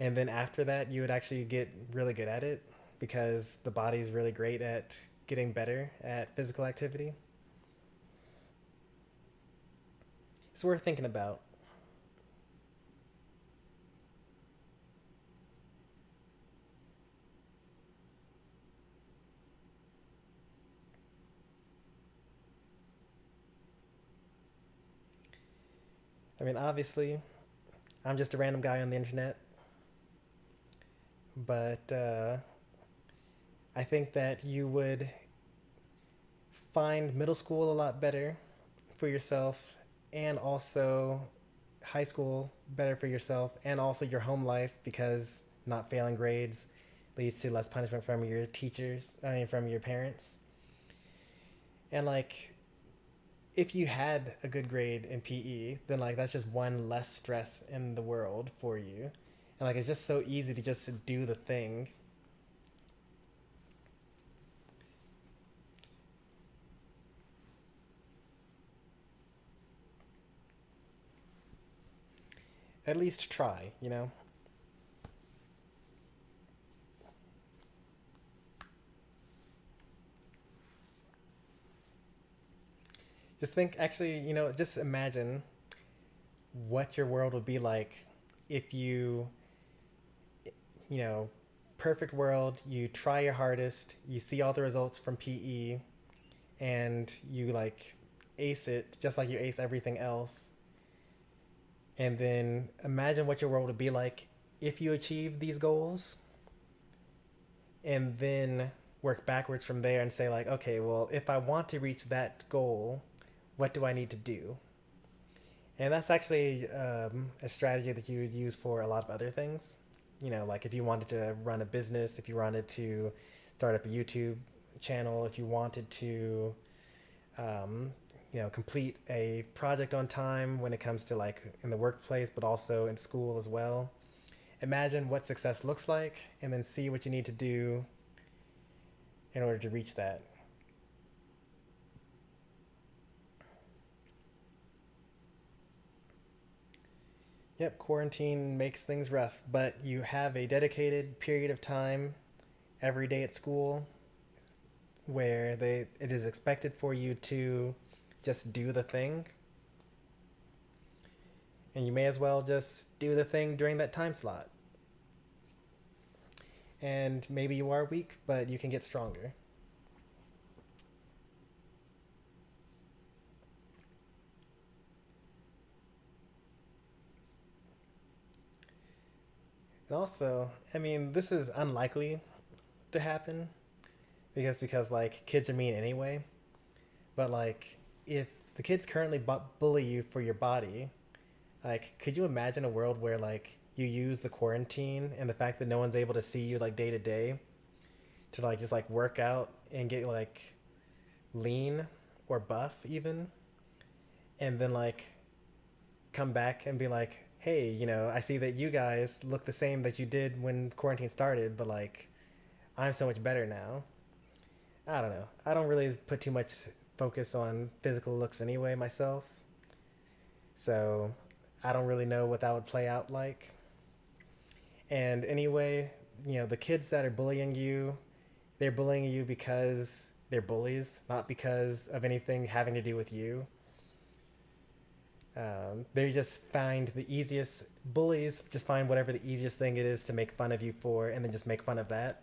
and then after that you would actually get really good at it because the body's really great at getting better at physical activity. It's worth thinking about. I mean, obviously, I'm just a random guy on the internet, but I think that you would find middle school a lot better for yourself, and also high school better for yourself and also your home life, because not failing grades leads to less punishment from your teachers, I mean, from your parents. And like, if you had a good grade in PE, then like that's just one less stress in the world for you. And like, it's just so easy to just do the thing. At least try, you know? Just think, actually, you know, just imagine what your world would be like if you know, perfect world, you try your hardest, you see all the results from PE, and you like ace it just like you ace everything else. And then imagine what your world would be like if you achieve these goals, and then work backwards from there and say, like, okay, well, if I want to reach that goal, what do I need to do? And that's actually a strategy that you would use for a lot of other things. You know, like if you wanted to run a business, if you wanted to start up a YouTube channel, if you wanted to, um, you know, complete a project on time when it comes to like in the workplace, but also in school as well. Imagine what success looks like and then see what you need to do in order to reach that. Yep, quarantine makes things rough, but you have a dedicated period of time every day at school where it is expected for you to just do the thing, and you may as well just do the thing during that time slot. And maybe you are weak, but you can get stronger. And also, I mean, this is unlikely to happen because like kids are mean anyway. But like, if the kids currently bully you for your body, like, could you imagine a world where like you use the quarantine and the fact that no one's able to see you like day to day to like just like work out and get like lean or buff even, and then like come back and be like, hey, you know, I see that you guys look the same that you did when quarantine started, but like I'm so much better now. I don't know. I don't really put too much focus on physical looks anyway myself. So I don't really know what that would play out like. And anyway, you know, the kids that are bullying you, they're bullying you because they're bullies, not because of anything having to do with you. They just find the easiest, bullies just find whatever the easiest thing it is to make fun of you for, and then just make fun of that.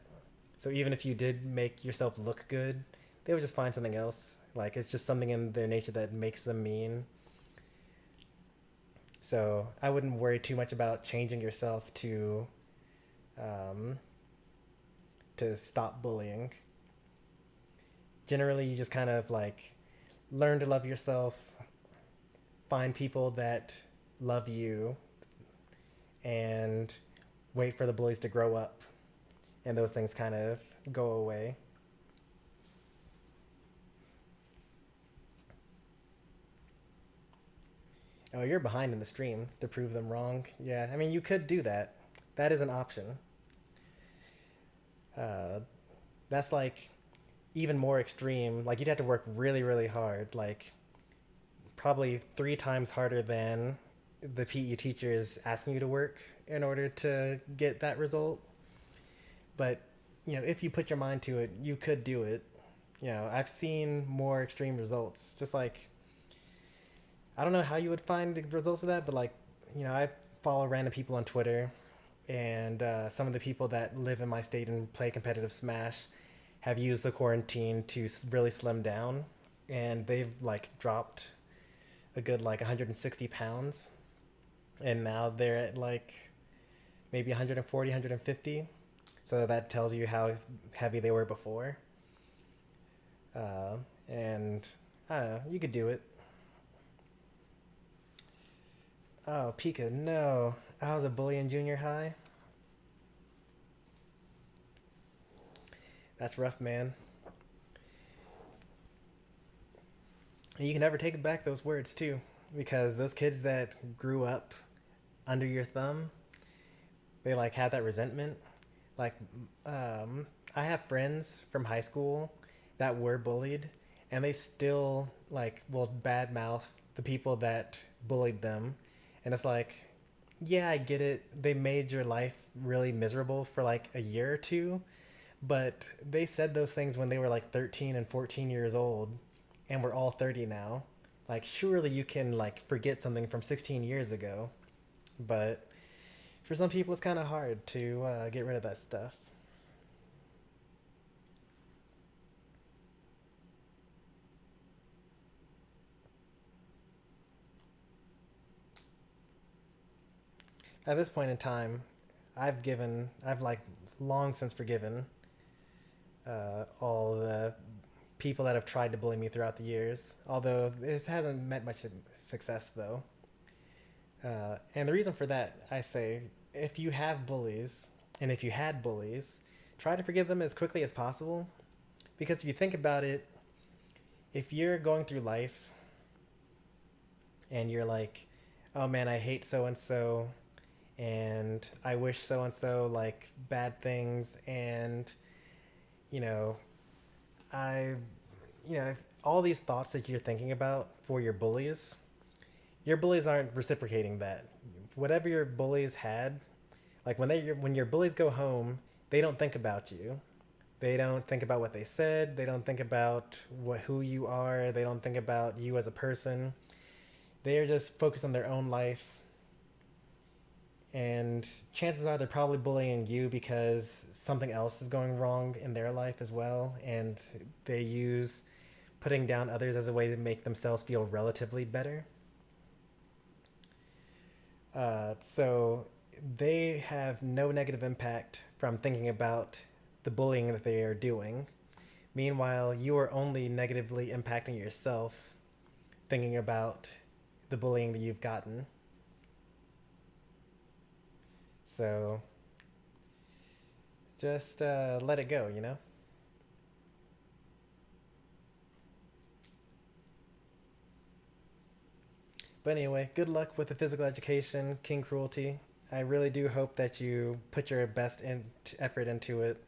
So even if you did make yourself look good, they would just find something else. Like, it's just something in their nature that makes them mean. So I wouldn't worry too much about changing yourself um, to stop bullying. Generally, you just kind of like learn to love yourself, find people that love you, and wait for the bullies to grow up, and those things kind of go away. Oh, you're behind in the stream to prove them wrong. Yeah, I mean, you could do that. That is an option. Uh, that's like even more extreme. Like, you'd have to work really, really hard. Like, probably 3 times harder than the PE teacher is asking you to work in order to get that result. But, you know, if you put your mind to it, you could do it. You know, I've seen more extreme results. Just like, I don't know how you would find the results of that, but like, you know, I follow random people on Twitter, and some of the people that live in my state and play competitive Smash have used the quarantine to really slim down, and they've like dropped a good like 160 pounds, and now they're at like maybe 140, 150. So that tells you how heavy they were before. And I don't know, you could do it. Oh, Pika, no. I was a bully in junior high. That's rough, man. And you can never take back those words, too. Because those kids that grew up under your thumb, they like had that resentment. Like, I have friends from high school that were bullied, and they still like will badmouth the people that bullied them, and it's like, yeah, I get it. They made your life really miserable for like a year or two, but they said those things when they were like 13 and 14 years old, and we're all 30 now. Like, surely you can like forget something from 16 years ago, but for some people, it's kind of hard to get rid of that stuff. At this point in time, I've like long since forgiven all the people that have tried to bully me throughout the years. Although it hasn't met much success, though. And the reason for that, I say, if you have bullies, and if you had bullies, try to forgive them as quickly as possible. Because if you think about it, if you're going through life and you're like, oh man, I hate so and so, and I wish so and so like bad things, and you know, I, all these thoughts that you're thinking about for your bullies aren't reciprocating that. Whatever your bullies had, like when your bullies go home, they don't think about you. They don't think about what they said. They don't think about who you are. They don't think about you as a person. They are just focused on their own life. And chances are they're probably bullying you because something else is going wrong in their life as well. And they use putting down others as a way to make themselves feel relatively better. So they have no negative impact from thinking about the bullying that they are doing. Meanwhile, you are only negatively impacting yourself thinking about the bullying that you've gotten. So just let it go, you know? But anyway, good luck with the physical education, King Cruelty. I really do hope that you put your best effort into it.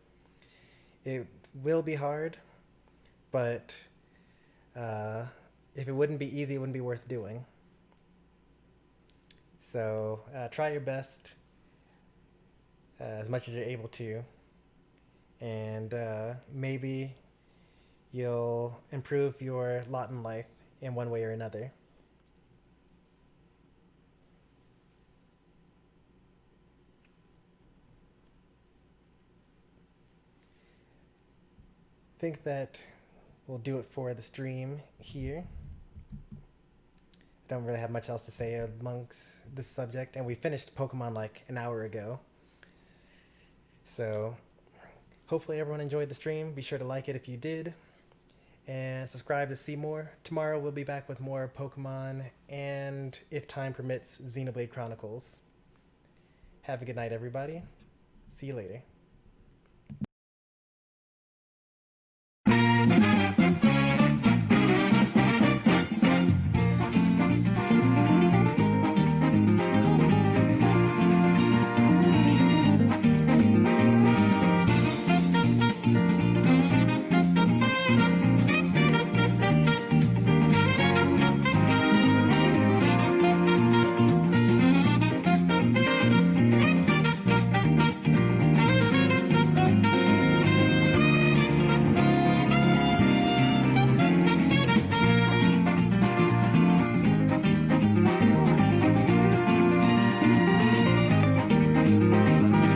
It will be hard, but if it wouldn't be easy, it wouldn't be worth doing. So try your best as much as you're able to, and maybe you'll improve your lot in life in one way or another. I think that we'll do it for the stream here. I don't really have much else to say amongst this subject, and we finished Pokemon like an hour ago. So hopefully everyone enjoyed the stream. Be sure to like it if you did, and subscribe to see more. Tomorrow we'll be back with more Pokemon, and if time permits, Xenoblade Chronicles. Have a good night, everybody. See you later.